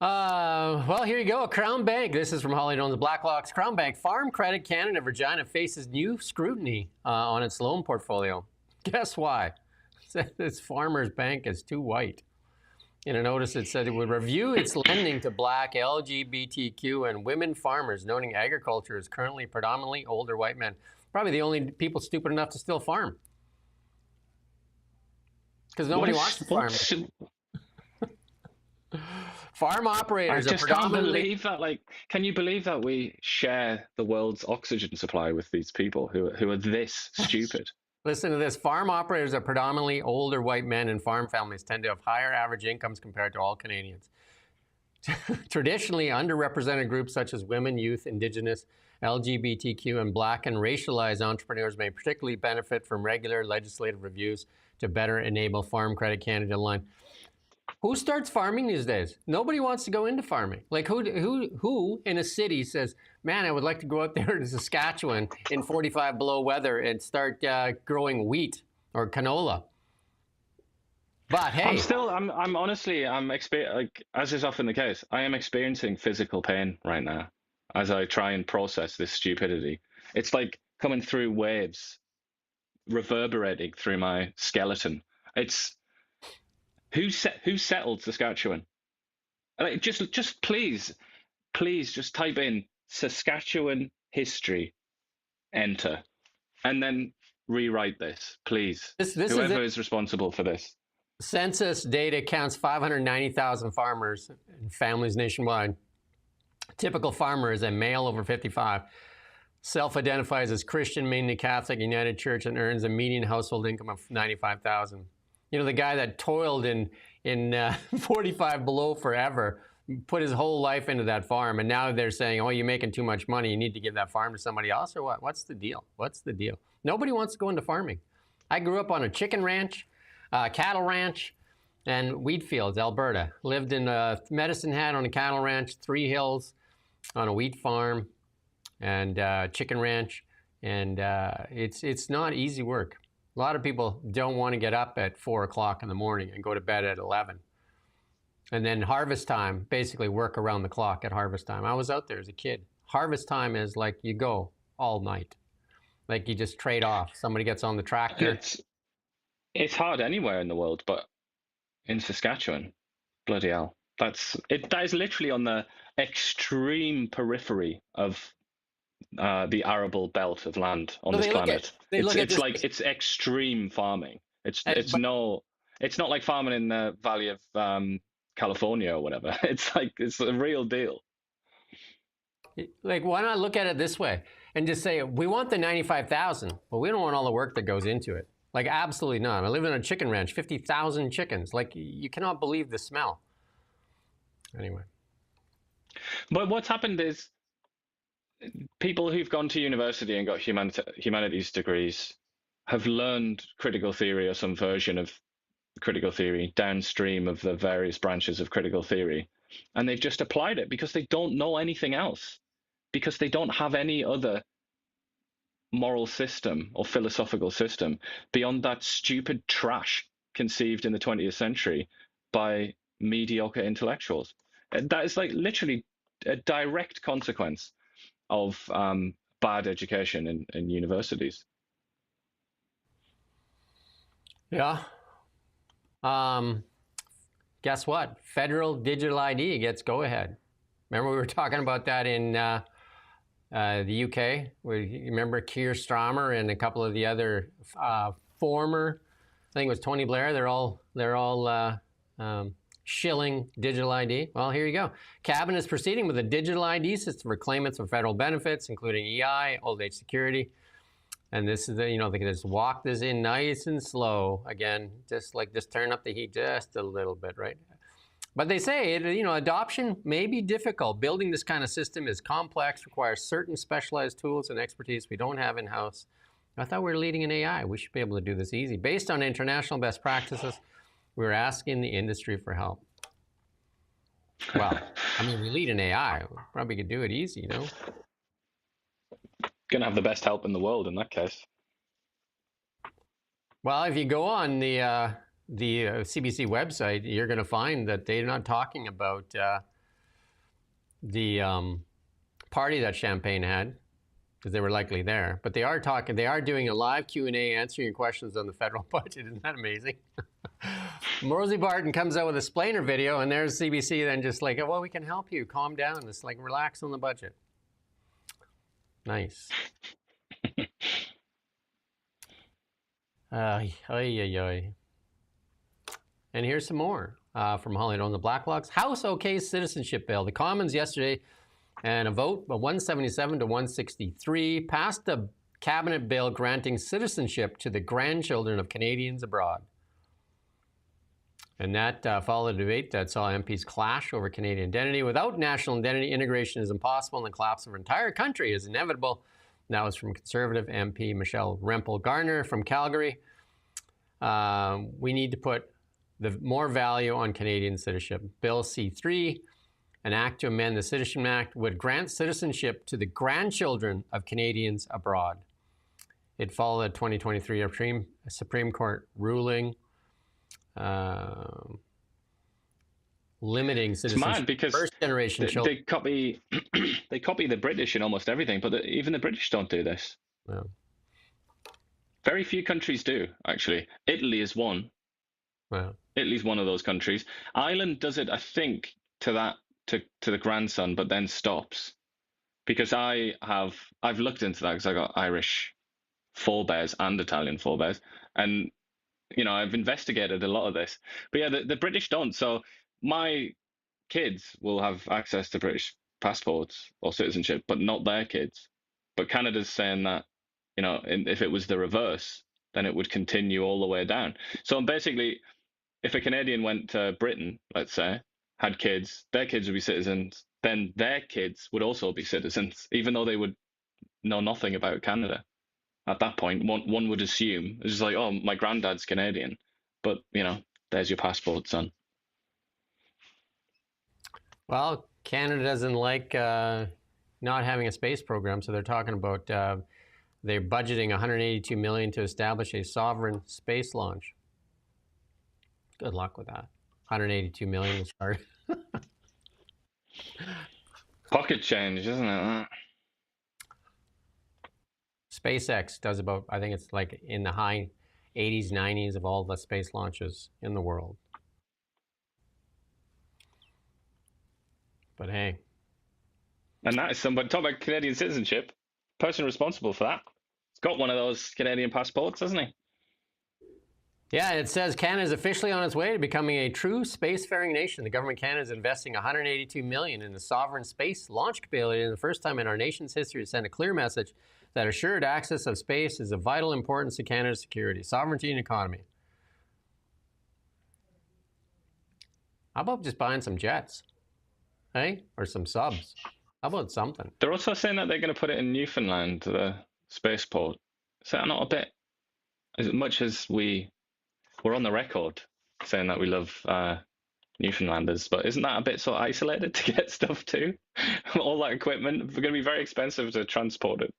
Well, here you go. Crown Bank. This is from Holly Jones Blacklocks. Crown Bank Farm Credit Canada Regina faces new scrutiny on its loan portfolio. Guess why? This farmer's bank is too white. In a notice, it said it would review its lending to Black, LGBTQ, and women farmers, noting agriculture is currently predominantly older white men. Probably the only people stupid enough to still farm. Because nobody wants to farm. Farm operators I just can't believe that. Like, can you believe that we share the world's oxygen supply with these people who are this stupid? Listen to this. Farm operators are predominantly older white men, and farm families tend to have higher average incomes compared to all Canadians. Traditionally, underrepresented groups such as women, youth, Indigenous, LGBTQ, and Black and racialized entrepreneurs may particularly benefit from regular legislative reviews to better enable Farm Credit Canada line. Who starts farming these days? Nobody wants to go into farming. Like who in a city says, man, I would like to go out there to Saskatchewan in 45 below weather and start growing wheat or canola. But hey, I'm honestly, like, as is often the case, I am experiencing physical pain right now as I try and process this stupidity. It's like coming through waves, reverberating through my skeleton. It's who settled Saskatchewan? Like, just please, just type in Saskatchewan history, enter, and then rewrite this, please. Whoever is responsible for this. Census data counts 590,000 farmers and families nationwide. Typical farmer is a male over 55, self-identifies as Christian, mainly Catholic, United Church, and earns a median household income of $95,000. You know, the guy that toiled in 45 below forever, put his whole life into that farm, and now they're saying, oh, you're making too much money, you need to give that farm to somebody else, or what? What's the deal? What's the deal? Nobody wants to go into farming. I grew up on a chicken ranch, cattle ranch, and wheat fields, Alberta. Lived in Medicine Hat on a cattle ranch, Three Hills on a wheat farm, and chicken ranch, and it's not easy work. A lot of people don't want to get up at 4 o'clock in the morning and go to bed at 11. And then harvest time, basically work around the clock at harvest time. I was out there as a kid. Harvest time is like you go all night. Like you just trade off. Somebody gets on the tractor. It's hard anywhere in the world, but in Saskatchewan, bloody hell. That is literally on the extreme periphery of the arable belt of land on this planet. It's extreme farming. It's not like farming in the Valley of California or whatever. It's a real deal. Like, why not look at it this way and just say, we want the 95,000, but we don't want all the work that goes into it. Like, absolutely not. I live in a chicken ranch, 50,000 chickens. Like, you cannot believe the smell. Anyway. But what's happened is people who've gone to university and got humanities degrees have learned critical theory or some version of critical theory downstream of the various branches of critical theory. And they've just applied it because they don't know anything else, because they don't have any other moral system or philosophical system beyond that stupid trash conceived in the 20th century by mediocre intellectuals. That is like literally a direct consequence of bad education in universities. Yeah. Guess what? Federal digital ID gets go-ahead. Remember we were talking about that in the UK? Remember Keir Starmer and a couple of the other former, I think it was Tony Blair, they're all shilling digital ID. Well, here you go. Cabinet is proceeding with a digital ID system for claimants of federal benefits, including EI, old age security. And this is, they can just walk this in nice and slow. Again, just turn up the heat just a little bit, right? But they say, adoption may be difficult. Building this kind of system is complex, requires certain specialized tools and expertise we don't have in-house. I thought we were leading in AI. We should be able to do this easy. Based on international best practices, we're asking the industry for help. Well, we lead in AI. We probably could do it easy, Gonna have the best help in the world in that case. Well, if you go on the CBC website, you're going to find that they're not talking about the party that Champagne had, because they were likely there. But they are doing a live Q&A, answering your questions on the federal budget. Isn't that amazing? Rosie Barton comes out with a explainer video, and there's CBC then just like, well, we can help you. Calm down. It's like, relax on the budget. Nice. And here's some more from Holly on the Blacklogs. House okays citizenship bill. The Commons yesterday, and a vote of 177 to 163 passed a cabinet bill granting citizenship to the grandchildren of Canadians abroad. And that followed a debate that saw MPs clash over Canadian identity. Without national identity, integration is impossible, and the collapse of our entire country is inevitable. That was from Conservative MP Michelle Rempel-Garner from Calgary. We need to put more value on Canadian citizenship. Bill C-3, an act to amend the Citizenship Act, would grant citizenship to the grandchildren of Canadians abroad. It followed a 2023 Supreme Court ruling limiting citizenship. It's mad because first generation children. They copy the British in almost everything, but even the British don't do this. Yeah. Very few countries do, actually. Italy is one. Wow. Italy's one of those countries. Ireland does it, I think, to the grandson, but then stops. Because I've looked into that because I got Irish forebears and Italian forebears, and I've investigated a lot of this. But yeah, the British don't. So my kids will have access to British passports or citizenship, but not their kids. But Canada's saying that, if it was the reverse, then it would continue all the way down. So basically, if a Canadian went to Britain, let's say, had kids, their kids would be citizens, then their kids would also be citizens, even though they would know nothing about Canada. At that point, one would assume, it's just like, oh, my granddad's Canadian, but, there's your passport, son. Well, Canada doesn't like not having a space program, so they're talking about they're budgeting $182 million to establish a sovereign space launch. Good luck with that. $182 million to start. Pocket change, isn't it? SpaceX does about, I think it's like in the high 80s, 90s of all the space launches in the world. But hey. And that is somebody, talk about Canadian citizenship, person responsible for that. He's got one of those Canadian passports, hasn't he? Yeah, it says Canada is officially on its way to becoming a true spacefaring nation. The government of Canada is investing $182 million in the sovereign space launch capability, and the first time in our nation's history to send a clear message that assured access of space is of vital importance to Canada's security, sovereignty, and economy. How about just buying some jets? Hey? Or some subs? How about something? They're also saying that they're going to put it in Newfoundland, the spaceport. Is that not a bit, as much as we're on the record saying that we love Newfoundlanders, but isn't that a bit sort of isolated to get stuff to? All that equipment, we're going to be very expensive to transport it.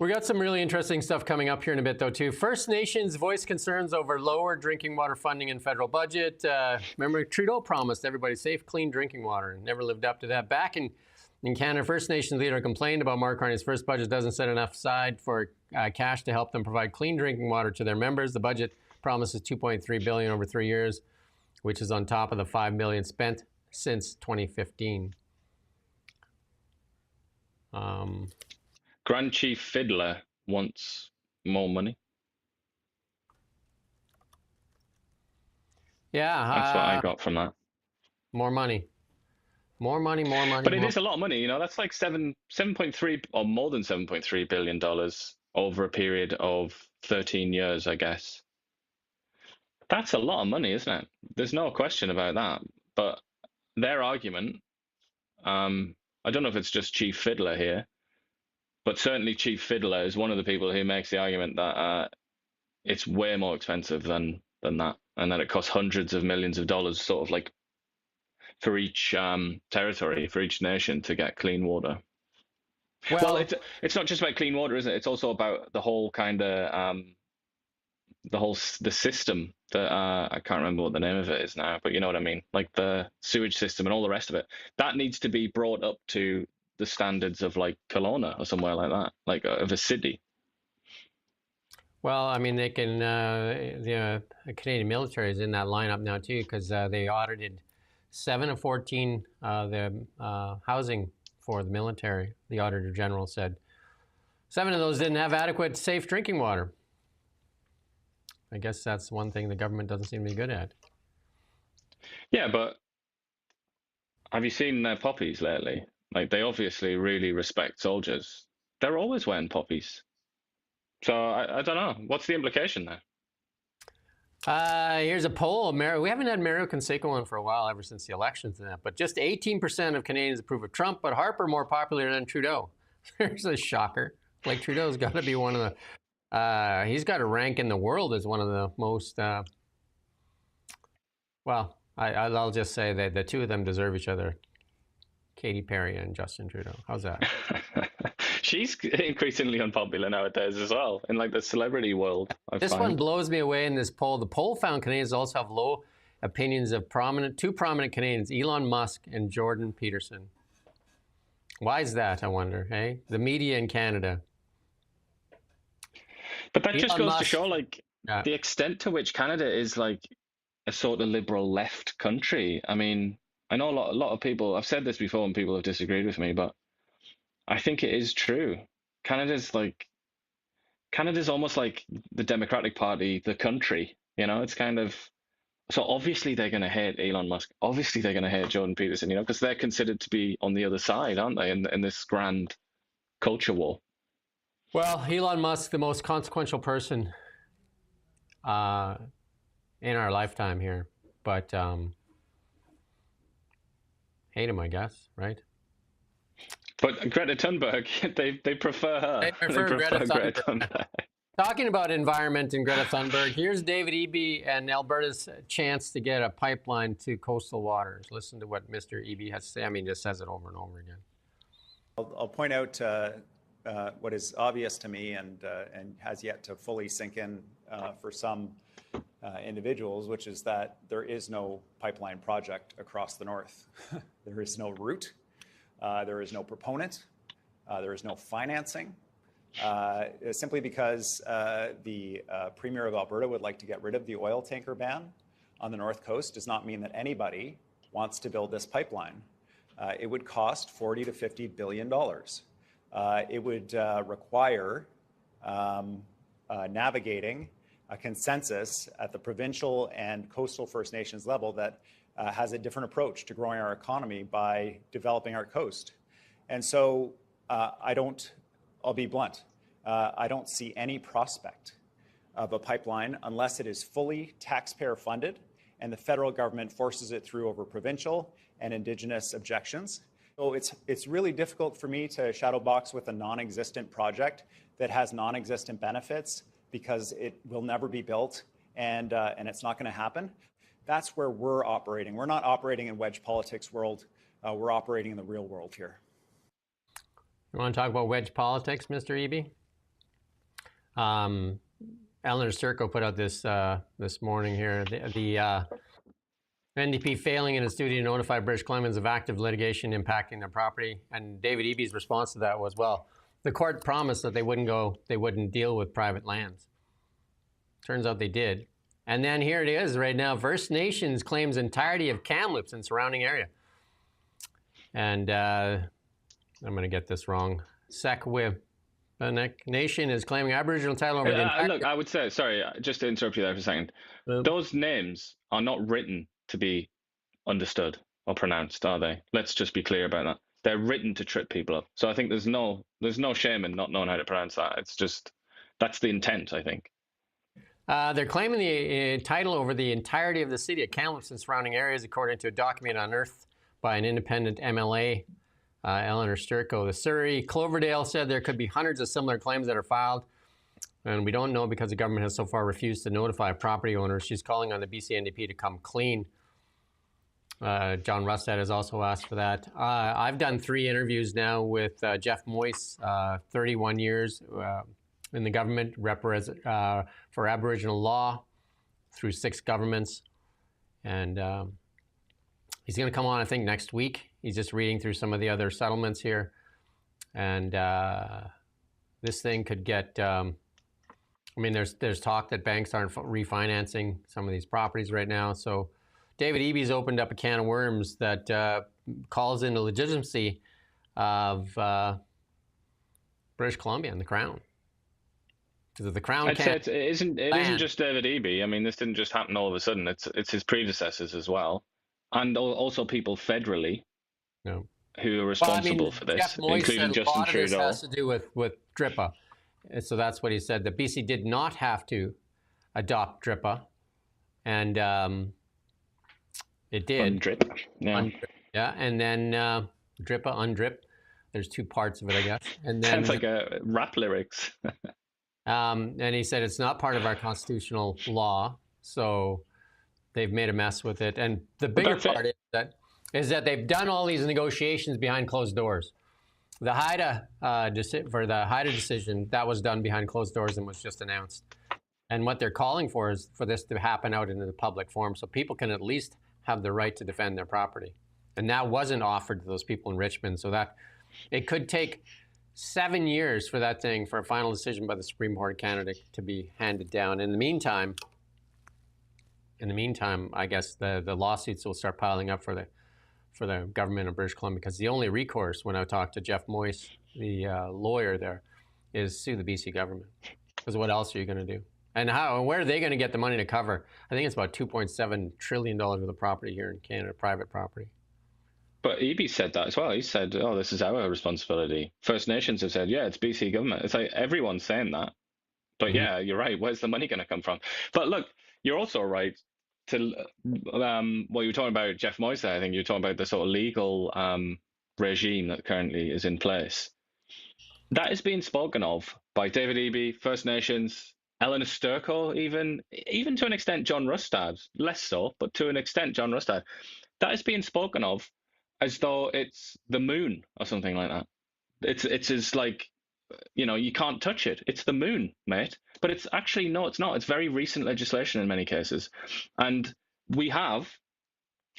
We got some really interesting stuff coming up here in a bit, though, too. First Nations voice concerns over lower drinking water funding in federal budget. Remember, Trudeau promised everybody safe, clean drinking water and never lived up to that. Back in Canada, First Nations leader complained about Mark Carney's first budget doesn't set enough aside for cash to help them provide clean drinking water to their members. The budget promises $2.3 billion over 3 years, which is on top of the $5 million spent since 2015. Grand Chief Fiddler wants more money. Yeah. That's what I got from that. More money. More money, more money. But it is a lot of money, you know, that's like 7.3 or more than $7.3 billion over a period of 13 years, I guess. That's a lot of money, isn't it? There's no question about that. But their argument, I don't know if it's just Chief Fiddler here, but certainly Chief Fiddler is one of the people who makes the argument that it's way more expensive than that, and that it costs hundreds of millions of dollars, sort of like for each territory, for each nation to get clean water. Well, it's not just about clean water, is it? It's also about the whole kind of the system that I can't remember what the name of it is now, but you know what I mean, like the sewage system and all the rest of it. That needs to be brought up to the standards of like Kelowna or somewhere like that, like of a city. Well, I mean, they can. The Canadian military is in that lineup now too, because they audited 7 of 14 the housing for the military. The Auditor General said 7 of those didn't have adequate, safe drinking water. I guess that's one thing the government doesn't seem to be good at. Yeah, but have you seen their poppies lately? Like, they obviously really respect soldiers. They're always wearing poppies. So I don't know. What's the implication there? Here's a poll. We haven't had Mario Conseco on for a while, ever since the elections and that. But just 18% of Canadians approve of Trump, but Harper more popular than Trudeau. There's a shocker. Like, Trudeau's got to be one of the... he's got a rank in the world as one of the most... well, I'll just say that the two of them deserve each other. Katy Perry and Justin Trudeau. How's that? She's increasingly unpopular nowadays as well, in like the celebrity world. This one blows me away in this poll. The poll found Canadians also have low opinions of two prominent Canadians, Elon Musk and Jordan Peterson. Why is that, I wonder, hey? The media in Canada. But that just goes to show, like, the extent to which Canada is like a sort of liberal left country. I mean, I know a lot of people, I've said this before and people have disagreed with me, but I think it is true. Canada's almost like the Democratic Party, the country, you know, it's kind of, so obviously they're going to hate Elon Musk. Obviously they're going to hate Jordan Peterson, you know, because they're considered to be on the other side, aren't they, in this grand culture war. Well, Elon Musk, the most consequential person in our lifetime here, but hate him, I guess, right? But Greta Thunberg, they prefer her. They prefer Greta Thunberg. Talking about environment and Greta Thunberg, here's David Eby and Alberta's chance to get a pipeline to coastal waters. Listen to what Mr. Eby has to say. I mean, just says it over and over again. I'll point out what is obvious to me and has yet to fully sink in for some individuals, which is that there is no pipeline project across the north. There is no route. There is no proponent. There is no financing. Simply because the Premier of Alberta would like to get rid of the oil tanker ban on the north coast does not mean that anybody wants to build this pipeline. It would cost $40 to $50 billion. It would require navigating a consensus at the provincial and coastal First Nations level that has a different approach to growing our economy by developing our coast. And so I'll be blunt, I don't see any prospect of a pipeline unless it is fully taxpayer funded and the federal government forces it through over provincial and Indigenous objections. So it's really difficult for me to shadow box with a non-existent project that has non-existent benefits because it will never be built and it's not going to happen. That's where we're operating. We're not operating in wedge politics world. We're operating in the real world here. You want to talk about wedge politics, Mr. Eby? Eleanor Sturko put out this morning here. The NDP failing in its duty to notify British Columbians of active litigation impacting their property. And David Eby's response to that was, well, the court promised that they wouldn't deal with private lands. Turns out they did. And then here it is right now. First Nations claims entirety of Kamloops and surrounding area. And I'm going to get this wrong. Sekwib Nation is claiming Aboriginal title over the entire... Look, I would say, sorry, just to interrupt you there for a second. Those names are not written to be understood or pronounced, are they? Let's just be clear about that. They're written to trip people up. So I think there's no shame in not knowing how to pronounce that. It's just, that's the intent, I think. They're claiming the title over the entirety of the city of Kamloops and surrounding areas, according to a document unearthed by an independent MLA, Eleanor Sturko. The Surrey Cloverdale said there could be hundreds of similar claims that are filed, and we don't know because the government has so far refused to notify property owners. She's calling on the BC NDP to come clean. John Rustad has also asked for that. I've done 3 interviews now with Jeff Moyse, 31 years in the government, for Aboriginal law through 6 governments. And he's going to come on, I think, next week. He's just reading through some of the other settlements here. And this thing could get, I mean, there's talk that banks aren't refinancing some of these properties right now. So David Eby's opened up a can of worms that calls into legitimacy of British Columbia and the Crown. Because the Crown I'd say it isn't just David Eby. I mean, this didn't just happen all of a sudden. It's his predecessors as well, and also people federally who are responsible for this, Jeff Moyse including said Justin a lot Trudeau. of this has to do with DRIPA. And so that's what he said. That BC did not have to adopt DRIPA, and it did. Undrip. Yeah. Yeah, and then DRIPA, undrip. There's 2 parts of it, I guess. And then Sounds like a rap lyrics. and he said it's not part of our constitutional law, so they've made a mess with it. And the bigger part is that they've done all these negotiations behind closed doors. The Haida for the Haida decision, that was done behind closed doors and was just announced. And what they're calling for is for this to happen out into the public forum, so people can at least have the right to defend their property. And that wasn't offered to those people in Richmond, so that it could take 7 years for that thing, for a final decision by the Supreme Court of Canada to be handed down. In the meantime, I guess the lawsuits will start piling up for the government of British Columbia, because the only recourse, when I talked to Jeff Moyse, the lawyer there, is sue the BC government. Because what else are you going to do? And where are they going to get the money to cover? I think it's about $2.7 trillion worth of property here in Canada, private property. But Eby said that as well. He said, oh, this is our responsibility. First Nations have said, yeah, it's BC government. It's like everyone's saying that. But yeah, you're right. Where's the money going to come from? But look, you're also right to what you were talking about, Jeff Moyse. I think you're talking about the sort of legal regime that currently is in place. That is being spoken of by David Eby, First Nations, Eleanor Sturko, even to an extent John Rustad, less so, but to an extent John Rustad. That is being spoken of as though it's the moon or something like that. It's as like, you know, you can't touch it. It's the moon, mate. But it's actually, no, it's not. It's very recent legislation in many cases. And we have,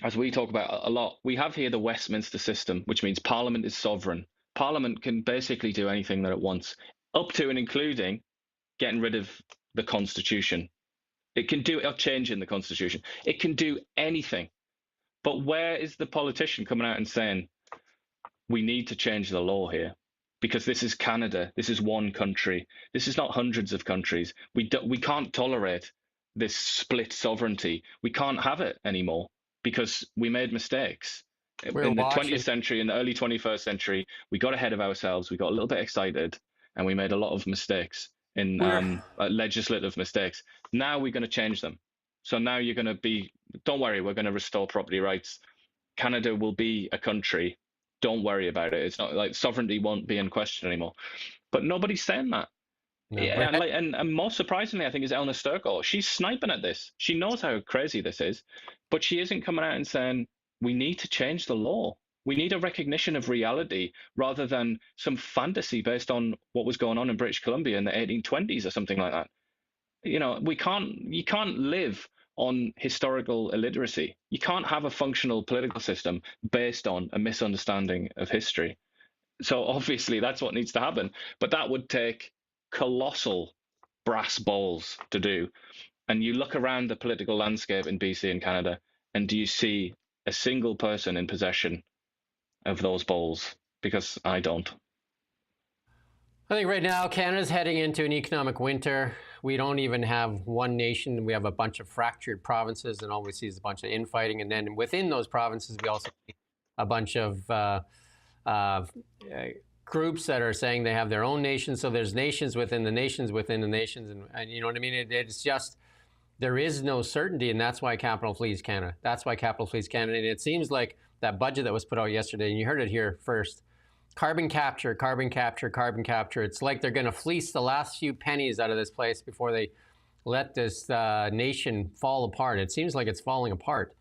as we talk about a lot, we have here the Westminster system, which means Parliament is sovereign. Parliament can basically do anything that it wants, up to and including getting rid of the Constitution. It can do a change in the Constitution. It can do anything. But where is the politician coming out and saying, we need to change the law here? Because this is Canada. This is one country. This is not hundreds of countries. We can't tolerate this split sovereignty. We can't have it anymore because we made mistakes. In the 20th century, in the early 21st century, we got ahead of ourselves. We got a little bit excited and we made a lot of mistakes, legislative mistakes. Now we're going to change them. So now you're going to be, don't worry, we're going to restore property rights. Canada will be a country. Don't worry about it. It's not like sovereignty won't be in question anymore. But nobody's saying that. No. Yeah, and more surprisingly, I think, is Eleanor Sturko. She's sniping at this. She knows how crazy this is, but she isn't coming out and saying, we need to change the law. We need a recognition of reality rather than some fantasy based on what was going on in British Columbia in the 1820s or something like that. You know, you can't live on historical illiteracy. You can't have a functional political system based on a misunderstanding of history. So obviously that's what needs to happen. But that would take colossal brass balls to do. And you look around the political landscape in BC and Canada, and do you see a single person in possession of those balls? Because I don't. I think right now Canada's heading into an economic winter. We don't even have one nation. We have a bunch of fractured provinces, and all we see is a bunch of infighting. And then within those provinces, we also see a bunch of groups that are saying they have their own nations. So there's nations within the nations within the nations. And you know what I mean? It's just, there is no certainty, and that's why capital flees Canada. That's why capital flees Canada. And it seems like that budget that was put out yesterday, and you heard it here first, carbon capture, carbon capture, carbon capture. It's like they're going to fleece the last few pennies out of this place before they let this nation fall apart. It seems like it's falling apart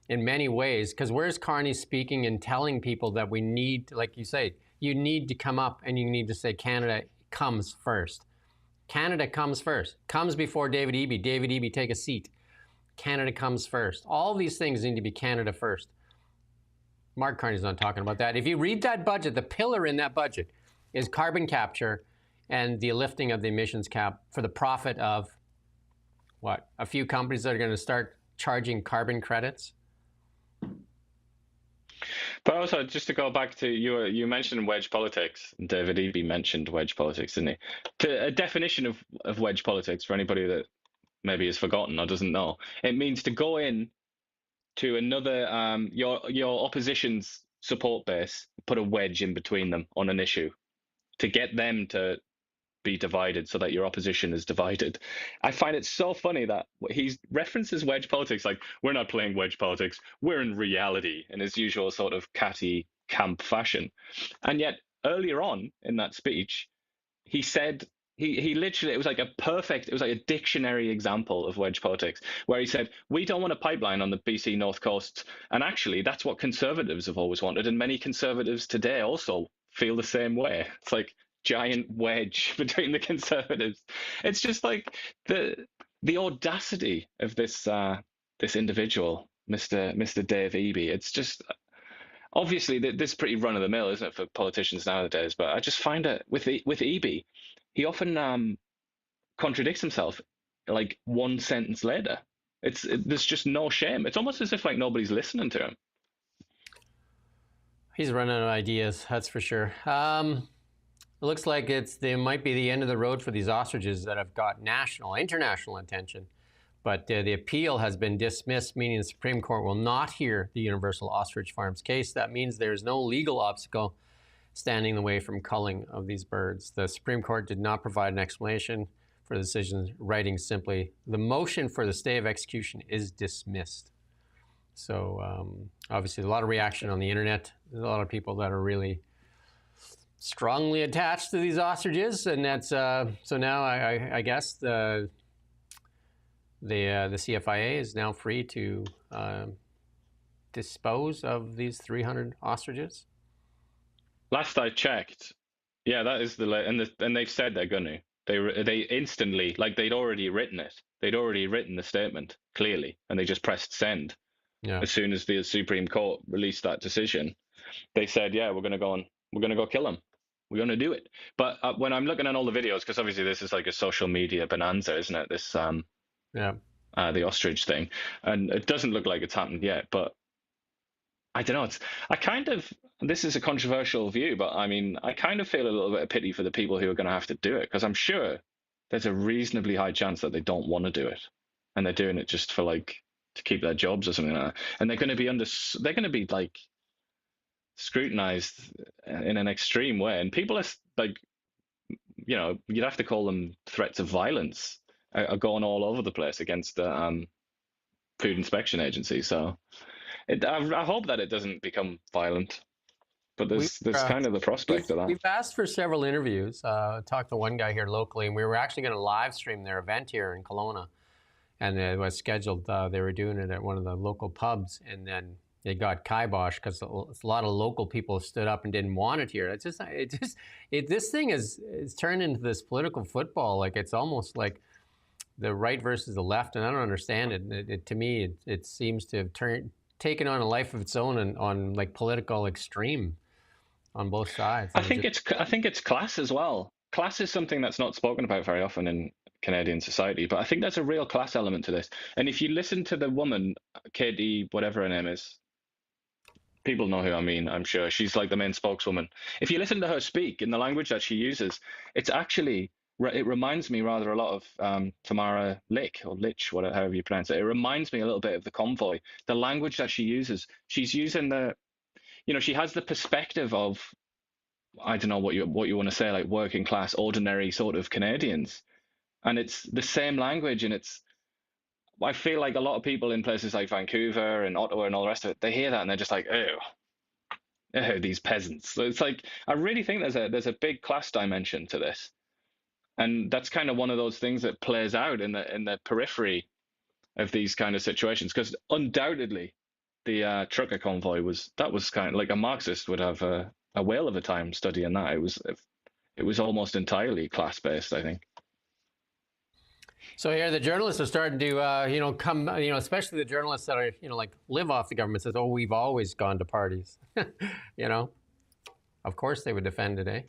in many ways, because where's Carney speaking and telling people that we need, like you say, you need to come up and you need to say Canada comes first. Canada comes first. Comes before David Eby. David Eby, take a seat. Canada comes first. All these things need to be Canada first. Mark Carney's not talking about that. If you read that budget, the pillar in that budget is carbon capture and the lifting of the emissions cap for the profit of, what, a few companies that are going to start charging carbon credits? But also, just to go back to you mentioned wedge politics. David Eby mentioned wedge politics, didn't he? A definition of wedge politics, for anybody that maybe has forgotten or doesn't know, it means to go in to another, your opposition's support base, put a wedge in between them on an issue to get them to be divided so that your opposition is divided. I find it so funny that he references wedge politics like, we're not playing wedge politics, we're in reality, in his usual sort of catty camp fashion. And yet earlier on in that speech, he said, he literally, it was like a dictionary example of wedge politics, where he said, we don't want a pipeline on the BC North Coast. And actually, that's what conservatives have always wanted. And many conservatives today also feel the same way. It's like giant wedge between the conservatives. It's just like the audacity of this individual, Mr. Dave Eby. It's just, obviously, this is pretty run of the mill, isn't it, for politicians nowadays? But I just find it with Eby, he often contradicts himself like one sentence later. There's just no shame. It's almost as if like nobody's listening to him. He's running out of ideas, that's for sure. It looks like they might be the end of the road for these ostriches that have got international attention. But the appeal has been dismissed, meaning the Supreme Court will not hear the Universal Ostrich Farms case. That means there's no legal obstacle standing in the way from culling of these birds. The Supreme Court did not provide an explanation for the decision, writing simply, the motion for the stay of execution is dismissed. So obviously a lot of reaction on the internet. There's a lot of people that are really strongly attached to these ostriches, and that's so now I guess the CFIA is now free to dispose of these 300 ostriches. Last I checked, yeah, that is and they've said they're going to. They instantly, like they'd already written it. They'd already written the statement clearly, and they just pressed send. Yeah. As soon as the Supreme Court released that decision, they said, yeah, we're going to go kill them. We're going to do it. But when I'm looking at all the videos, because obviously this is like a social media bonanza, isn't it? This the ostrich thing, and it doesn't look like it's happened yet. But I don't know. This is a controversial view, but I mean, I kind of feel a little bit of pity for the people who are going to have to do it, because I'm sure there's a reasonably high chance that they don't want to do it, and they're doing it just for like to keep their jobs or something like that. And they're going to be like scrutinized in an extreme way, and people are like, you know, you'd have to call them threats of violence are going all over the place against the Food Inspection Agency. So I hope that it doesn't become violent, but there's kind of the prospect of that. We've asked for several interviews. Talked to one guy here locally, and we were actually going to live stream their event here in Kelowna, and it was scheduled. They were doing it at one of the local pubs, and then it got kiboshed because a lot of local people stood up and didn't want it here. This thing is turned into this political football. Like, it's almost like the right versus the left, and I don't understand it. To me, it seems to have taken on a life of its own on like political extreme on both sides. I think it's class as well. Class is something that's not spoken about very often in Canadian society, but I think there's a real class element to this. And if you listen to the woman, Katie, whatever her name is, people know who I mean, I'm sure. She's like the main spokeswoman. If you listen to her speak in the language that she uses, it reminds me rather a lot of Tamara Lick, or Litch, whatever, however you pronounce it. It reminds me a little bit of the convoy. The language that she uses, she's using she has the perspective of, I don't know what you want to say, like working class, ordinary sort of Canadians. And it's the same language, and I feel like a lot of people in places like Vancouver and Ottawa and all the rest of it, they hear that and they're just like, oh, these peasants. So it's like, I really think there's a big class dimension to this. And that's kind of one of those things that plays out in the periphery of these kind of situations. Because undoubtedly, the trucker convoy was kind of like a Marxist would have a whale of a time studying that. It was almost entirely class-based, I think. So here, the journalists are starting to, come, especially the journalists that are, like live off the government, says, oh, we've always gone to parties. Of course they would defend it, eh?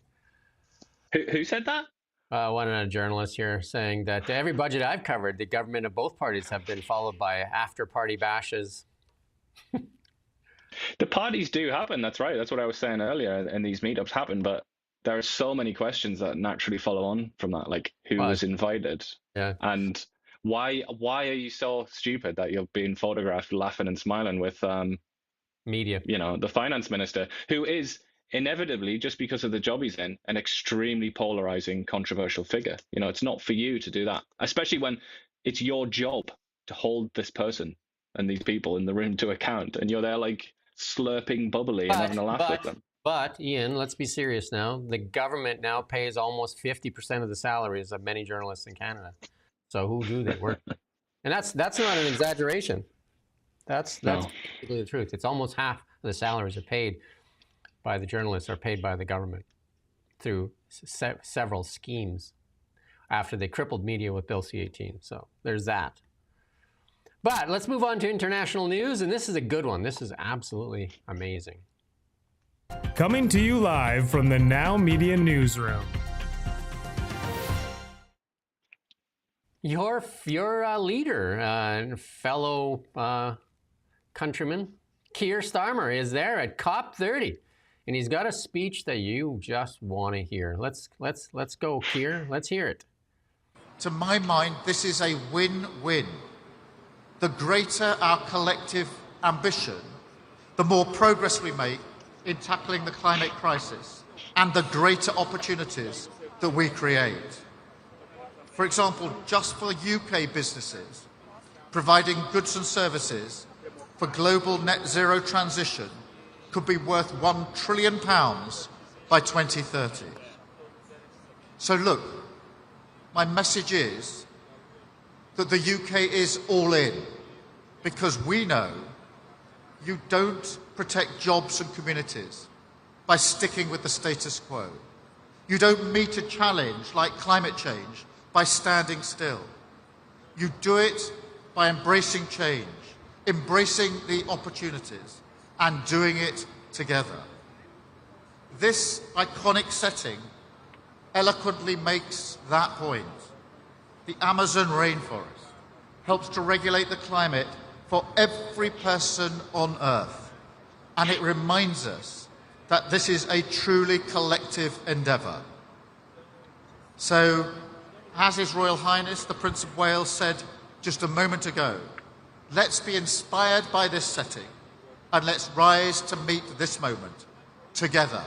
Who said that? One of the journalists here saying that every budget I've covered, the government of both parties have been followed by after-party bashes. The parties do happen. That's right. That's what I was saying earlier. And these meetups happen, but there are so many questions that naturally follow on from that, like who was invited, and why are you so stupid that you're being photographed laughing and smiling with media? The finance minister, who is inevitably, just because of the job he's in, an extremely polarizing, controversial figure. It's not for you to do that, especially when it's your job to hold this person and these people in the room to account, and you're there like slurping bubbly and having a laugh with them. But, Iain, let's be serious now. The government now pays almost 50% of the salaries of many journalists in Canada. So who do they work with? And that's not an exaggeration. That's basically the truth. It's almost half of the salaries are paid by the journalists are paid by the government through several schemes after they crippled media with Bill C-18. So there's that. But let's move on to international news, and this is a good one. This is absolutely amazing. Coming to you live from the Now Media Newsroom. Your leader and fellow countryman, Keir Starmer, is there at COP30, and he's got a speech that you just want to hear. Let's go, Keir. Let's hear it. To my mind, this is a win-win. The greater our collective ambition, the more progress we make in tackling the climate crisis, and the greater opportunities that we create. For example, just for UK businesses, providing goods and services for global net zero transition could be worth £1 trillion by 2030. So look, my message is that the UK is all in, because we know you don't protect jobs and communities by sticking with the status quo. You don't meet a challenge like climate change by standing still. You do it by embracing change, embracing the opportunities, and doing it together. This iconic setting eloquently makes that point. The Amazon rainforest helps to regulate the climate for every person on Earth. And it reminds us that this is a truly collective endeavour. So, as His Royal Highness, the Prince of Wales, said just a moment ago, let's be inspired by this setting and let's rise to meet this moment together.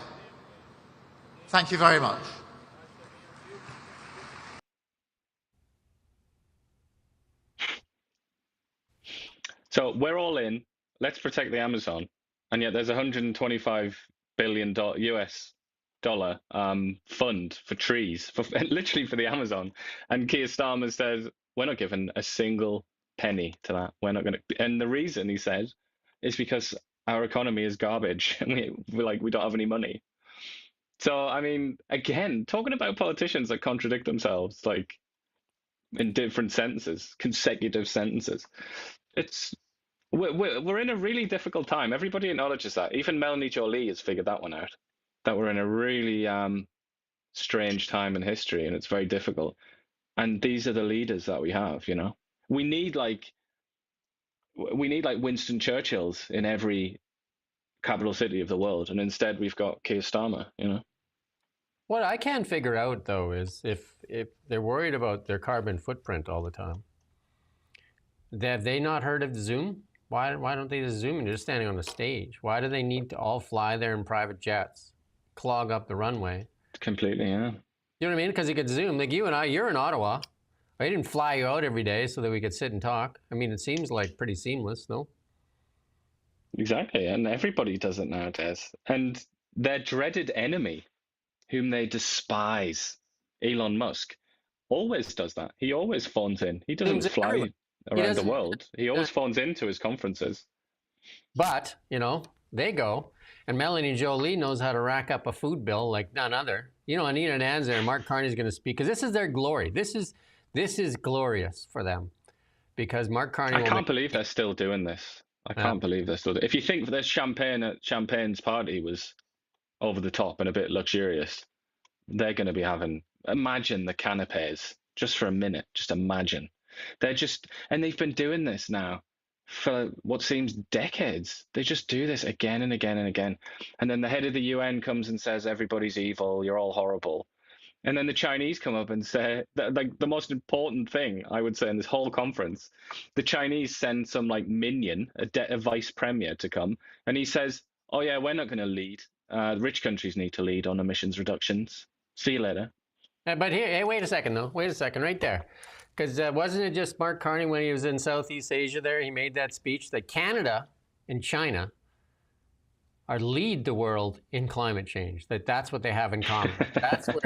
Thank you very much. So we're all in. Let's protect the Amazon, and yet there's $125 billion US dollar fund for trees, literally for the Amazon. And Keir Starmer says we're not giving a single penny to that. We're not going to. And the reason he said is because our economy is garbage and we don't have any money. So, I mean, again, talking about politicians that contradict themselves, like in different sentences, consecutive sentences, we're in a really difficult time. Everybody acknowledges that. Even Melanie Jolie has figured that one out, that we're in a really strange time in history, and it's very difficult. And these are the leaders that we have, you know. We need like Winston Churchills in every capital city of the world, and instead we've got Keir Starmer, you know. What I can't figure out, though, is if they're worried about their carbon footprint all the time, have they not heard of Zoom? Why don't they just Zoom and they're just standing on the stage? Why do they need to all fly there in private jets, clog up the runway? Completely, yeah. You know what I mean? Because you could Zoom. Like you and I, you're in Ottawa. I didn't fly you out every day so that we could sit and talk. I mean, it seems like pretty seamless, no? Exactly, and everybody does it nowadays. And their dreaded enemy, whom they despise, Elon Musk, always does that. He always phones in. He doesn't fly around the world. He always phones into his conferences. But, you know, they go, and Melanie Jolie knows how to rack up a food bill like none other. You know, Anita Danza and Mark Carney's going to speak, because this is their glory. This is glorious for them, because Mark Carney. I can't believe they're still doing this. I can't believe they're still. If you think that champagne at Champagne's party was over the top and a bit luxurious, they're going to be having. Imagine the canapes just for a minute. Just imagine. And they've been doing this now for what seems decades. They just do this again and again and again. And then the head of the UN comes and says, everybody's evil, you're all horrible. And then the Chinese come up and say, like, the most important thing, I would say, in this whole conference, the Chinese send some, like, minion, a vice premier to come, and he says, oh, yeah, we're not going to lead. Rich countries need to lead on emissions reductions. See you later. But here, hey, wait a second, though. Wait a second, right there. Because wasn't it just Mark Carney when he was in Southeast Asia there, he made that speech that Canada and China are lead the world in climate change, that's what they have in common. That's what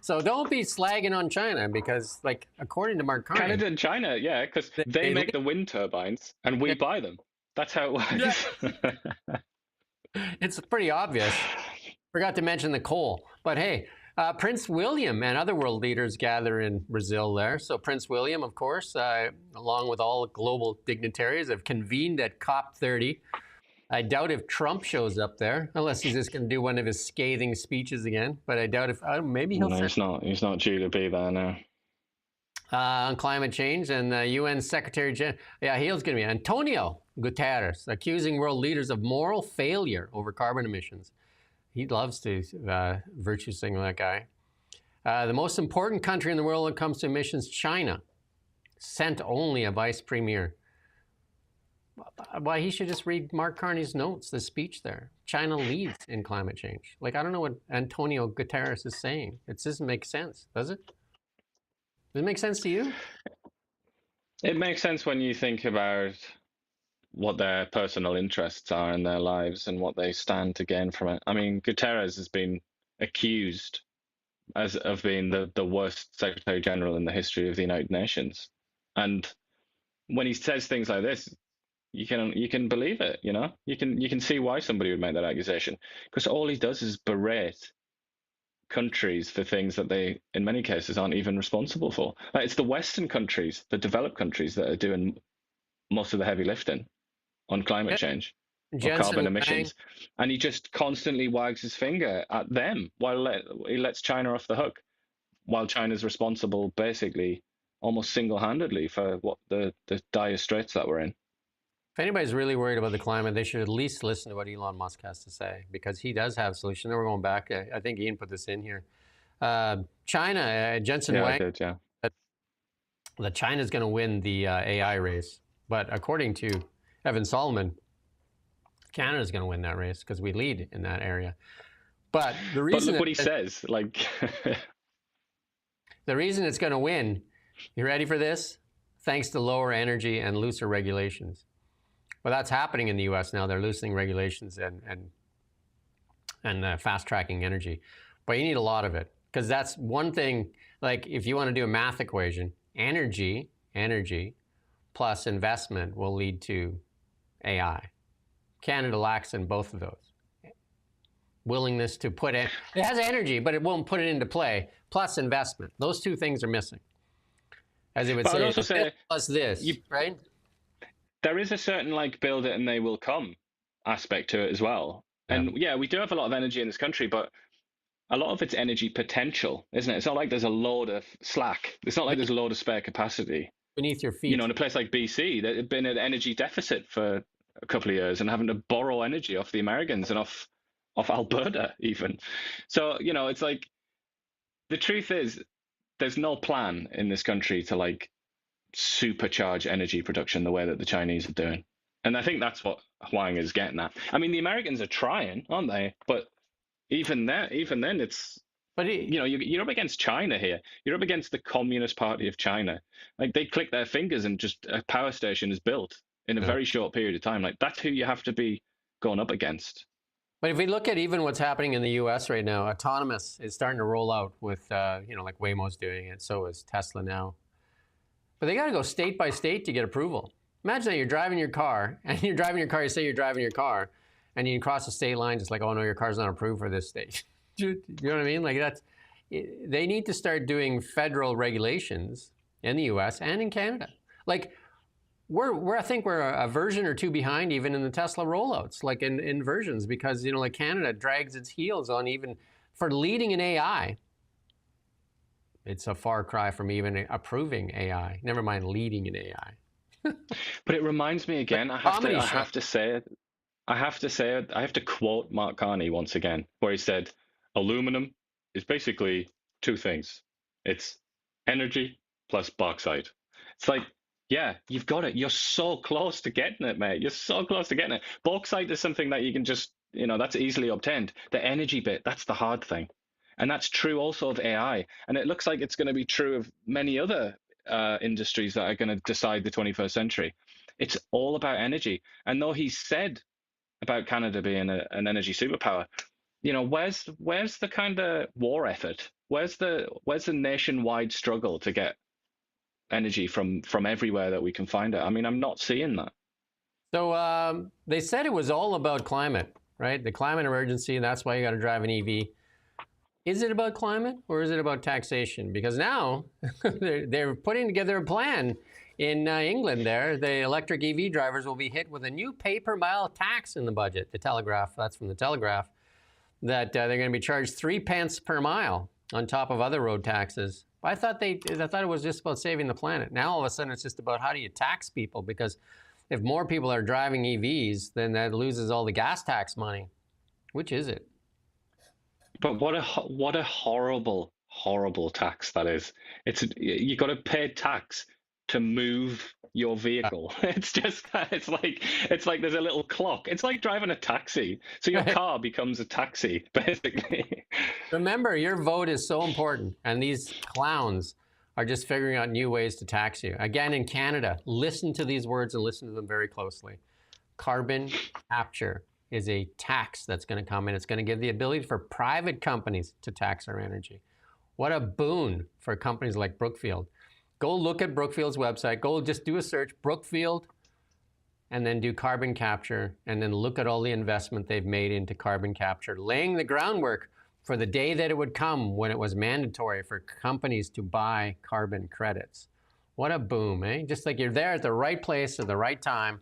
So don't be slagging on China, because, like, according to Mark Carney, Canada and China, yeah, because they make the wind turbines and we buy them. That's how it works. Yeah. It's pretty obvious. Forgot to mention the coal. But hey, Prince William and other world leaders gather in Brazil there. So Prince William, of course, along with all global dignitaries, have convened at COP30. I doubt if Trump shows up there, unless he's just going to do one of his scathing speeches again. But I doubt if maybe he'll. No, he's not due to be there now. On climate change, and the UN Secretary General, he's going to be Antonio Guterres, accusing world leaders of moral failure over carbon emissions. He loves to virtue signal that guy. The most important country in the world when it comes to emissions, China, sent only a vice premier. Why, he should just read Mark Carney's notes, the speech there. China leads in climate change. Like, I don't know what Antonio Guterres is saying. It doesn't make sense, does it? Does it make sense to you? It makes sense when you think about what their personal interests are in their lives and what they stand to gain from it. I mean, Guterres has been accused of being the worst Secretary General in the history of the United Nations. And when he says things like this, you can believe it, you know? You can see why somebody would make that accusation, because all he does is berate countries for things that they, in many cases, aren't even responsible for. Like, it's the Western countries, the developed countries, that are doing most of the heavy lifting on climate change or carbon emissions. And he just constantly wags his finger at them while he lets China off the hook, while China's responsible basically almost single-handedly for what the dire straits that we're in. If anybody's really worried about the climate, they should at least listen to what Elon Musk has to say, because he does have solutions. Then we're going back. I think Iain put this in here. China, Jensen Huang, did, yeah. that China's going to win the AI race. But according to Evan Solomon, Canada's going to win that race because we lead in that area. But the reason— But look what he says. Like, the reason it's going to win, you ready for this? Thanks to lower energy and looser regulations. Well, that's happening in the U.S. now. They're loosening regulations and fast-tracking energy. But you need a lot of it, because that's one thing. Like, if you want to do a math equation, energy plus investment will lead to AI. Canada lacks in both of those. Willingness to put in, it has energy, but it won't put it into play, plus investment. Those two things are missing. As it would But I'd say, also say plus this, right? There is a certain like build it and they will come aspect to it as well. And yeah, we do have a lot of energy in this country, but a lot of it's energy potential, isn't it? It's not like there's a load of slack. It's not like there's a load of spare capacity. Beneath your feet. You know, in a place like BC, they've been at energy deficit for a couple of years and having to borrow energy off the Americans and off Alberta even. So, you know, it's like, the truth is there's no plan in this country to like supercharge energy production the way that the Chinese are doing. And I think that's what Huang is getting at. I mean, the Americans are trying, aren't they? But even then, it's, you know, you're up against China here. You're up against the Communist Party of China. Like, they click their fingers and just a power station is built in a very short period of time. Like, that's who you have to be going up against. But if we look at even what's happening in the U.S. right now, autonomous is starting to roll out with, you know, like Waymo's doing it. So is Tesla now. But they got to go state by state to get approval. Imagine that you're driving your car, and you say you're driving your car, and you cross the state line, just like, oh no, your car's not approved for this state. You know what I mean? Like, that's, they need to start doing federal regulations in the U.S. and in Canada. Like, I think we're a version or two behind even in the Tesla rollouts, like in versions, because, you know, like Canada drags its heels on even for leading in AI. It's a far cry from even approving AI, never mind leading in AI. But it reminds me again, I have to quote Mark Carney once again, where he said, aluminum is basically two things. It's energy plus bauxite. It's like, yeah, you've got it. You're so close to getting it, mate. You're so close to getting it. Bauxite is something that you can just, you know, that's easily obtained. The energy bit, that's the hard thing. And that's true also of AI. And it looks like it's going to be true of many other industries that are going to decide the 21st century. It's all about energy. And though he said about Canada being an energy superpower, you know, where's the kind of war effort? Where's the nationwide struggle to get energy from everywhere that we can find it? I mean, I'm not seeing that. So they said it was all about climate, right? The climate emergency, and that's why you got to drive an EV. Is it about climate or is it about taxation? Because now they're putting together a plan in England there. The electric EV drivers will be hit with a new pay-per-mile tax in the budget. The Telegraph, that's from the Telegraph, that they're going to be charged 3 pence per mile on top of other road taxes. I thought it was just about saving the planet. Now all of a sudden it's just about how do you tax people, because if more people are driving EVs, then that loses all the gas tax money. Which is it? But what a horrible, horrible tax that is. You got to pay tax to move your vehicle. It's like there's a little clock. It's like driving a taxi. So your car becomes a taxi, basically. Remember, your vote is so important, and these clowns are just figuring out new ways to tax you. Again, in Canada, listen to these words and listen to them very closely. Carbon capture is a tax that's going to come in. It's going to give the ability for private companies to tax our energy. What a boon for companies like Brookfield. Go look at Brookfield's website. Go just do a search, Brookfield, and then do carbon capture, and then look at all the investment they've made into carbon capture, laying the groundwork for the day that it would come when it was mandatory for companies to buy carbon credits. What a boom, eh? Just like you're there at the right place at the right time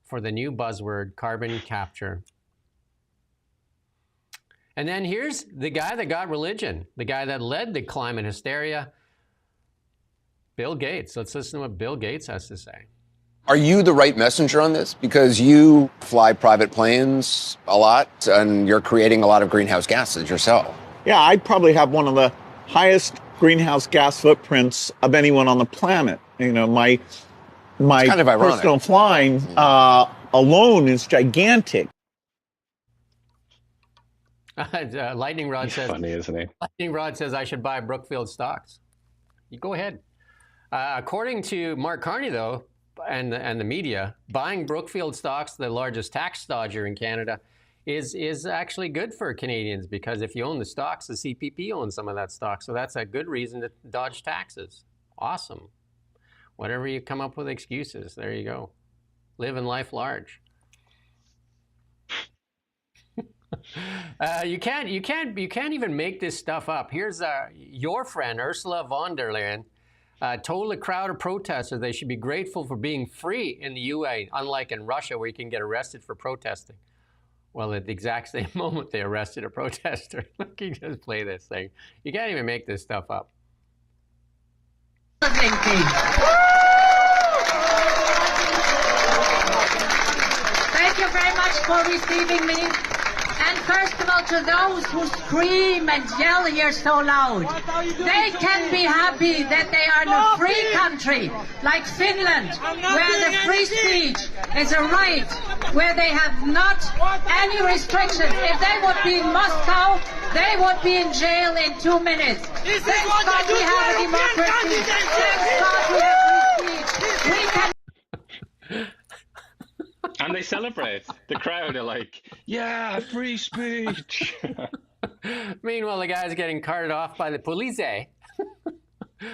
for the new buzzword, carbon capture. And then here's the guy that got religion, the guy that led the climate hysteria, Bill Gates. Let's listen to what Bill Gates has to say. Are you the right messenger on this? Because you fly private planes a lot and you're creating a lot of greenhouse gases yourself. Yeah, I probably have one of the highest greenhouse gas footprints of anyone on the planet. You know, my kind of personal flying alone is gigantic. Lightning Rod says, funny, isn't he? Lightning Rod says I should buy Brookfield stocks. You go ahead. According to Mark Carney, though, and the media, buying Brookfield stocks, the largest tax dodger in Canada, is actually good for Canadians, because if you own the stocks, the CPP owns some of that stock. So that's a good reason to dodge taxes. Awesome. Whatever you come up with excuses, there you go. Living life large. You can't even make this stuff up. Here's your friend Ursula von der Leyen told a crowd of protesters they should be grateful for being free in the UA, unlike in Russia where you can get arrested for protesting. Well, at the exact same moment they arrested a protester. Look, you just play this thing. You can't even make this stuff up. Thank you very much for receiving me. And first of all, to those who scream and yell here so loud, they can be happy that they are in a free country like Finland, where the free speech is a right, where they have not any restrictions. If they would be in Moscow, they would be in jail in 2 minutes. Thank God we have a democracy. Thank God we have free speech. We can. And they celebrate. The crowd are like, yeah, free speech. Meanwhile, the guy's getting carted off by the police.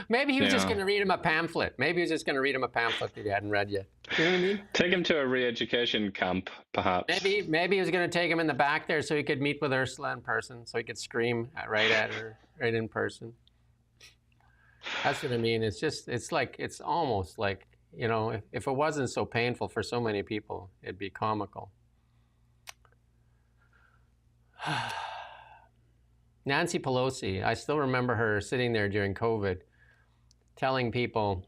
Maybe he was just going to read him a pamphlet. Maybe he was just going to read him a pamphlet that he hadn't read yet. You know what I mean? Take him to a re-education camp, perhaps. Maybe he was going to take him in the back there so he could meet with Ursula in person, so he could scream right at her, right in person. That's what I mean. It's almost like, you know, if it wasn't so painful for so many people, it'd be comical. Nancy Pelosi, I still remember her sitting there during COVID telling people,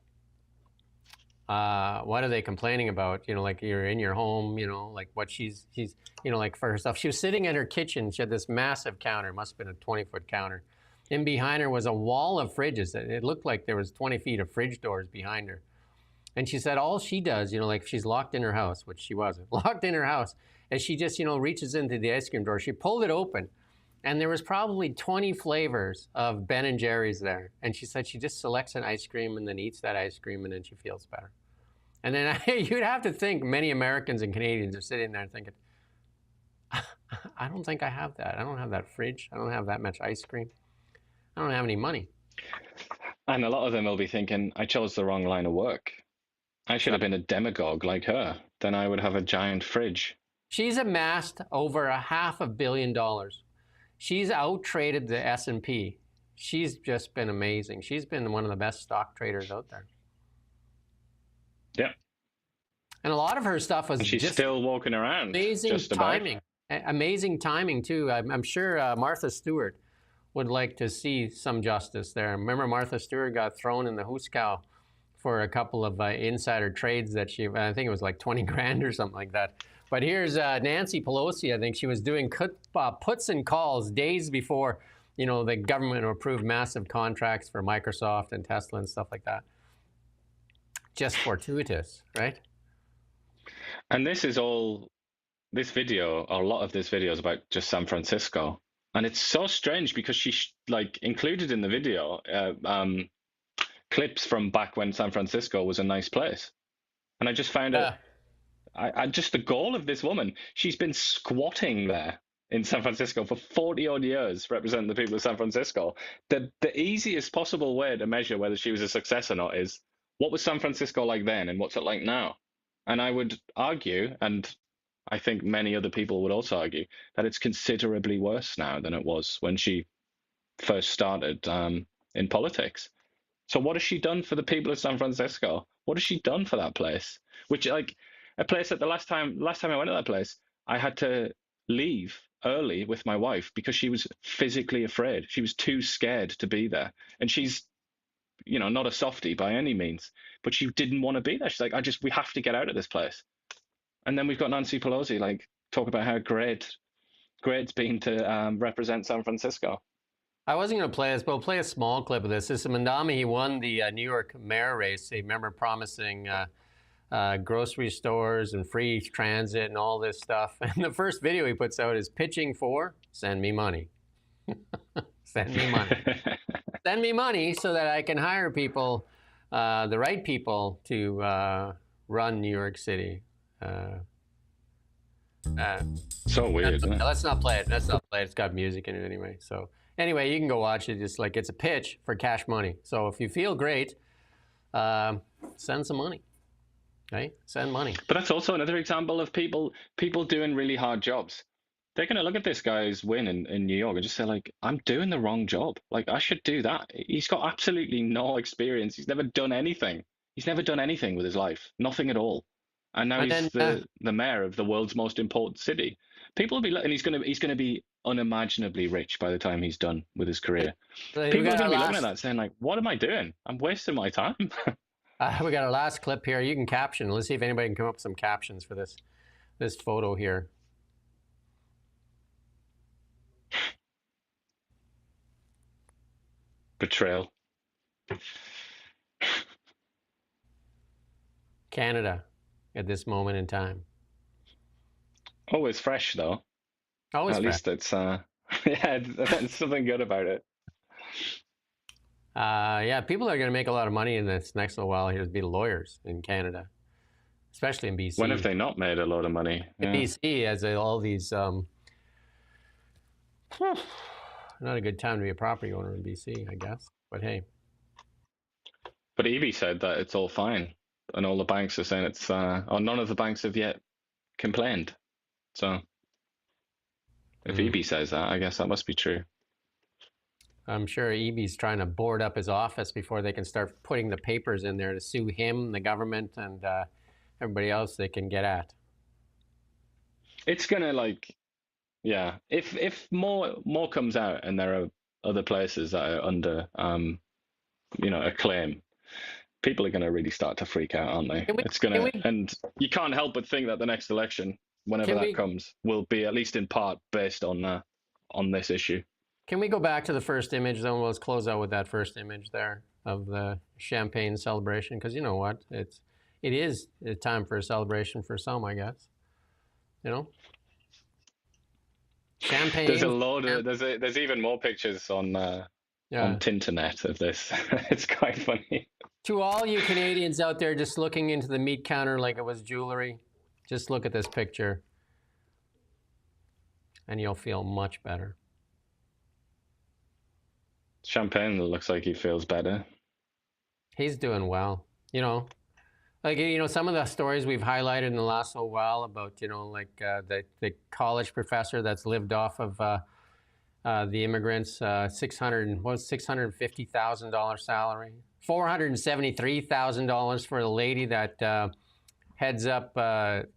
what are they complaining about? You know, like you're in your home, you know, like what she's, you know, like for herself. She was sitting in her kitchen. She had this massive counter, must have been a 20-foot counter. And behind her was a wall of fridges. It looked like there was 20 feet of fridge doors behind her. And she said all she does, you know, like she's locked in her house, which she wasn't, locked in her house, and she just, you know, reaches into the ice cream drawer. She pulled it open, and there was probably 20 flavors of Ben & Jerry's there. And she said she just selects an ice cream and then eats that ice cream, and then she feels better. And then you'd have to think many Americans and Canadians are sitting there thinking, I don't think I have that. I don't have that fridge. I don't have that much ice cream. I don't have any money. And a lot of them will be thinking, I chose the wrong line of work. I should have been a demagogue like her. Then I would have a giant fridge. She's amassed over $500 million. She's out-traded the S&P. She's just been amazing. She's been one of the best stock traders out there. Yeah. And a lot of her stuff was she's just still walking around. Amazing just timing. Amazing timing, too. I'm sure Martha Stewart would like to see some justice there. Remember Martha Stewart got thrown in the hoosecow for a couple of insider trades that I think it was like 20 grand or something like that. But here's Nancy Pelosi. I think she was doing puts and calls days before, you know, the government approved massive contracts for Microsoft and Tesla and stuff like that. Just fortuitous, right? And this video, or a lot of this video is about just San Francisco. And it's so strange because she included in the video clips from back when San Francisco was a nice place. And I just found it, just the goal of this woman, she's been squatting there in San Francisco for 40 odd years, representing the people of San Francisco. The easiest possible way to measure whether she was a success or not is, what was San Francisco like then and what's it like now? And I would argue, and I think many other people would also argue, that it's considerably worse now than it was when she first started in politics. So what has she done for the people of San Francisco? What has she done for that place? Which, like, a place that the last time I went to that place, I had to leave early with my wife because she was physically afraid. She was too scared to be there. And she's, you know, not a softie by any means, but she didn't want to be there. She's like, we have to get out of this place. And then we've got Nancy Pelosi, like, talk about how great it's been to represent San Francisco. I wasn't going to play this, but we'll play a small clip of this. This is Mandami. He won the New York mayor race. He remember promising grocery stores and free transit and all this stuff. And the first video he puts out is pitching for send me money. Send me money. Send me money so that I can hire people, the right people, to run New York City. So weird. Isn't it? Let's not play it. Let's not play it. It's got music in it anyway. So anyway, you can go watch it. Just like it's a pitch for cash money. So if you feel great, send some money. Right? Send money. But that's also another example of people doing really hard jobs. they're going to look at this guy's win in New York and just say, like, I'm doing the wrong job. Like, I should do that. He's got absolutely no experience. He's never done anything. He's never done anything with his life. Nothing at all. And now he's the mayor of the world's most important city. People will be, and he's going to be unimaginably rich by the time he's done with his career. People are going to be looking at that saying, like, what am I doing? I'm wasting my time. We got our last clip here. You can caption. Let's see if anybody can come up with some captions for this photo here. Betrayal. Canada at this moment in time. Always fresh, though. Always At fresh. least it's, it's something good about it. Yeah, people are going to make a lot of money in this next little while here to be lawyers in Canada, especially in BC. When have they not made a lot of money? In BC, as all these, not a good time to be a property owner in BC, I guess. But hey. But Evie said that it's all fine, and all the banks are saying it's. Or none of the banks have yet complained. So, if Evie says that, I guess that must be true. I'm sure EB's trying to board up his office before they can start putting the papers in there to sue him, the government, and everybody else they can get at. It's gonna yeah. If more comes out and there are other places that are under a claim, people are gonna really start to freak out, aren't they? And you can't help but think that the next election, whenever that comes, will be at least in part based on this issue. Can we go back to the first image, though? Let's close out with that first image there of the champagne celebration, because you know what? It is a time for a celebration for some, I guess. You know, champagne. There's a load of there's even more pictures on Tinternet of this. It's quite funny. To all you Canadians out there just looking into the meat counter like it was jewelry, just look at this picture, and you'll feel much better. Champagne looks like he feels better. He's doing well. You know, some of the stories we've highlighted in the last little while about, the college professor that's lived off of the immigrants, $650,000 salary, $473,000 for the lady that heads up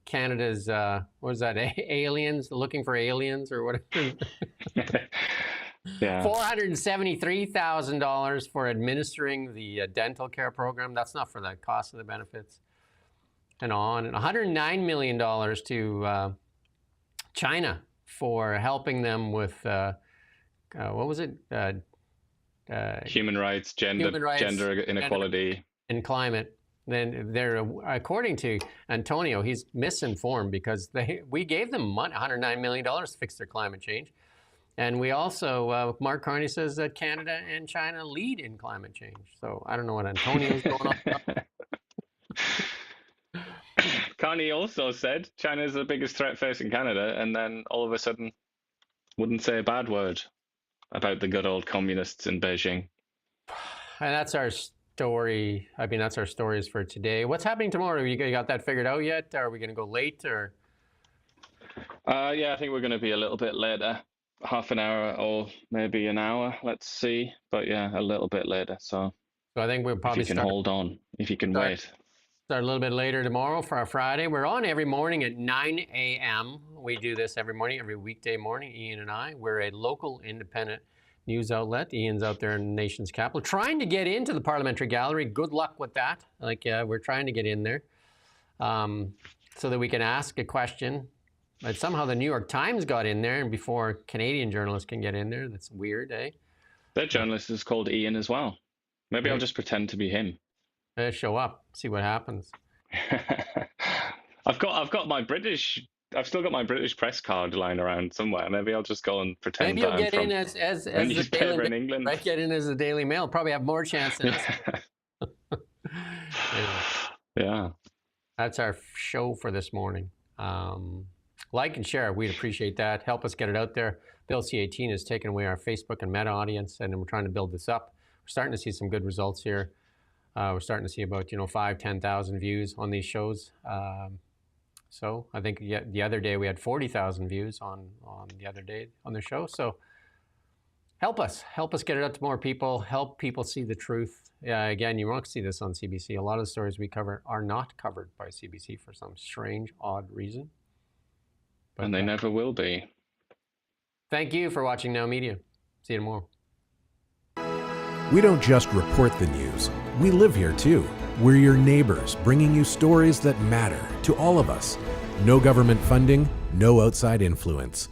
Canada's, aliens, looking for aliens or whatever. Yeah. $473,000 for administering the dental care program. That's not for the cost of the benefits. And $109 million to China for helping them with, what was it? Human rights, gender inequality. And climate. Then they're, according to Antonio, he's misinformed because we gave them money, $109 million to fix their climate change. And we also, Mark Carney says that Canada and China lead in climate change. So I don't know what Antonio's going on about. Carney also said China is the biggest threat facing Canada, and then all of a sudden wouldn't say a bad word about the good old communists in Beijing. And that's our story. I mean, that's our stories for today. What's happening tomorrow? You got that figured out yet? Are we going to go late or? Yeah, I think we're going to be a little bit later. Half an hour or maybe an hour. Let's see. But yeah, a little bit later. So I think we'll probably if you can hold on, if you can wait. Start a little bit later tomorrow for our Friday. We're on every morning at 9 a.m. We do this every morning, every weekday morning, Iain and I. We're a local independent news outlet. Iain's out there in the nation's capital trying to get into the parliamentary gallery. Good luck with that. We're trying to get in there so that we can ask a question. But somehow the New York Times got in there, and before Canadian journalists can get in there. That's weird, eh? Their journalist is called Iain as well. Maybe I'll just pretend to be him. Show up, see what happens. I've still got my British press card lying around somewhere. Maybe I'll just go and pretend. Maybe you'll get in as the newspaper in England. Right, get in as the Daily Mail. Probably have more chance than us. Anyway, yeah. That's our show for this morning. Like and share. We'd appreciate that. Help us get it out there. Bill C-18 has taken away our Facebook and Meta audience, and we're trying to build this up. We're starting to see some good results here. We're starting to see about 5,000, 10,000 views on these shows. So I think the other day we had 40,000 views on the other day on the show. So help us get it out to more people, help people see the truth. Again, you won't see this on CBC. A lot of the stories we cover are not covered by CBC for some strange, odd reason. But, and they never will be. Thank you for watching Now Media. See you tomorrow. We don't just report the news. We live here too. We're your neighbors, bringing you stories that matter to all of us. No government funding, no outside influence.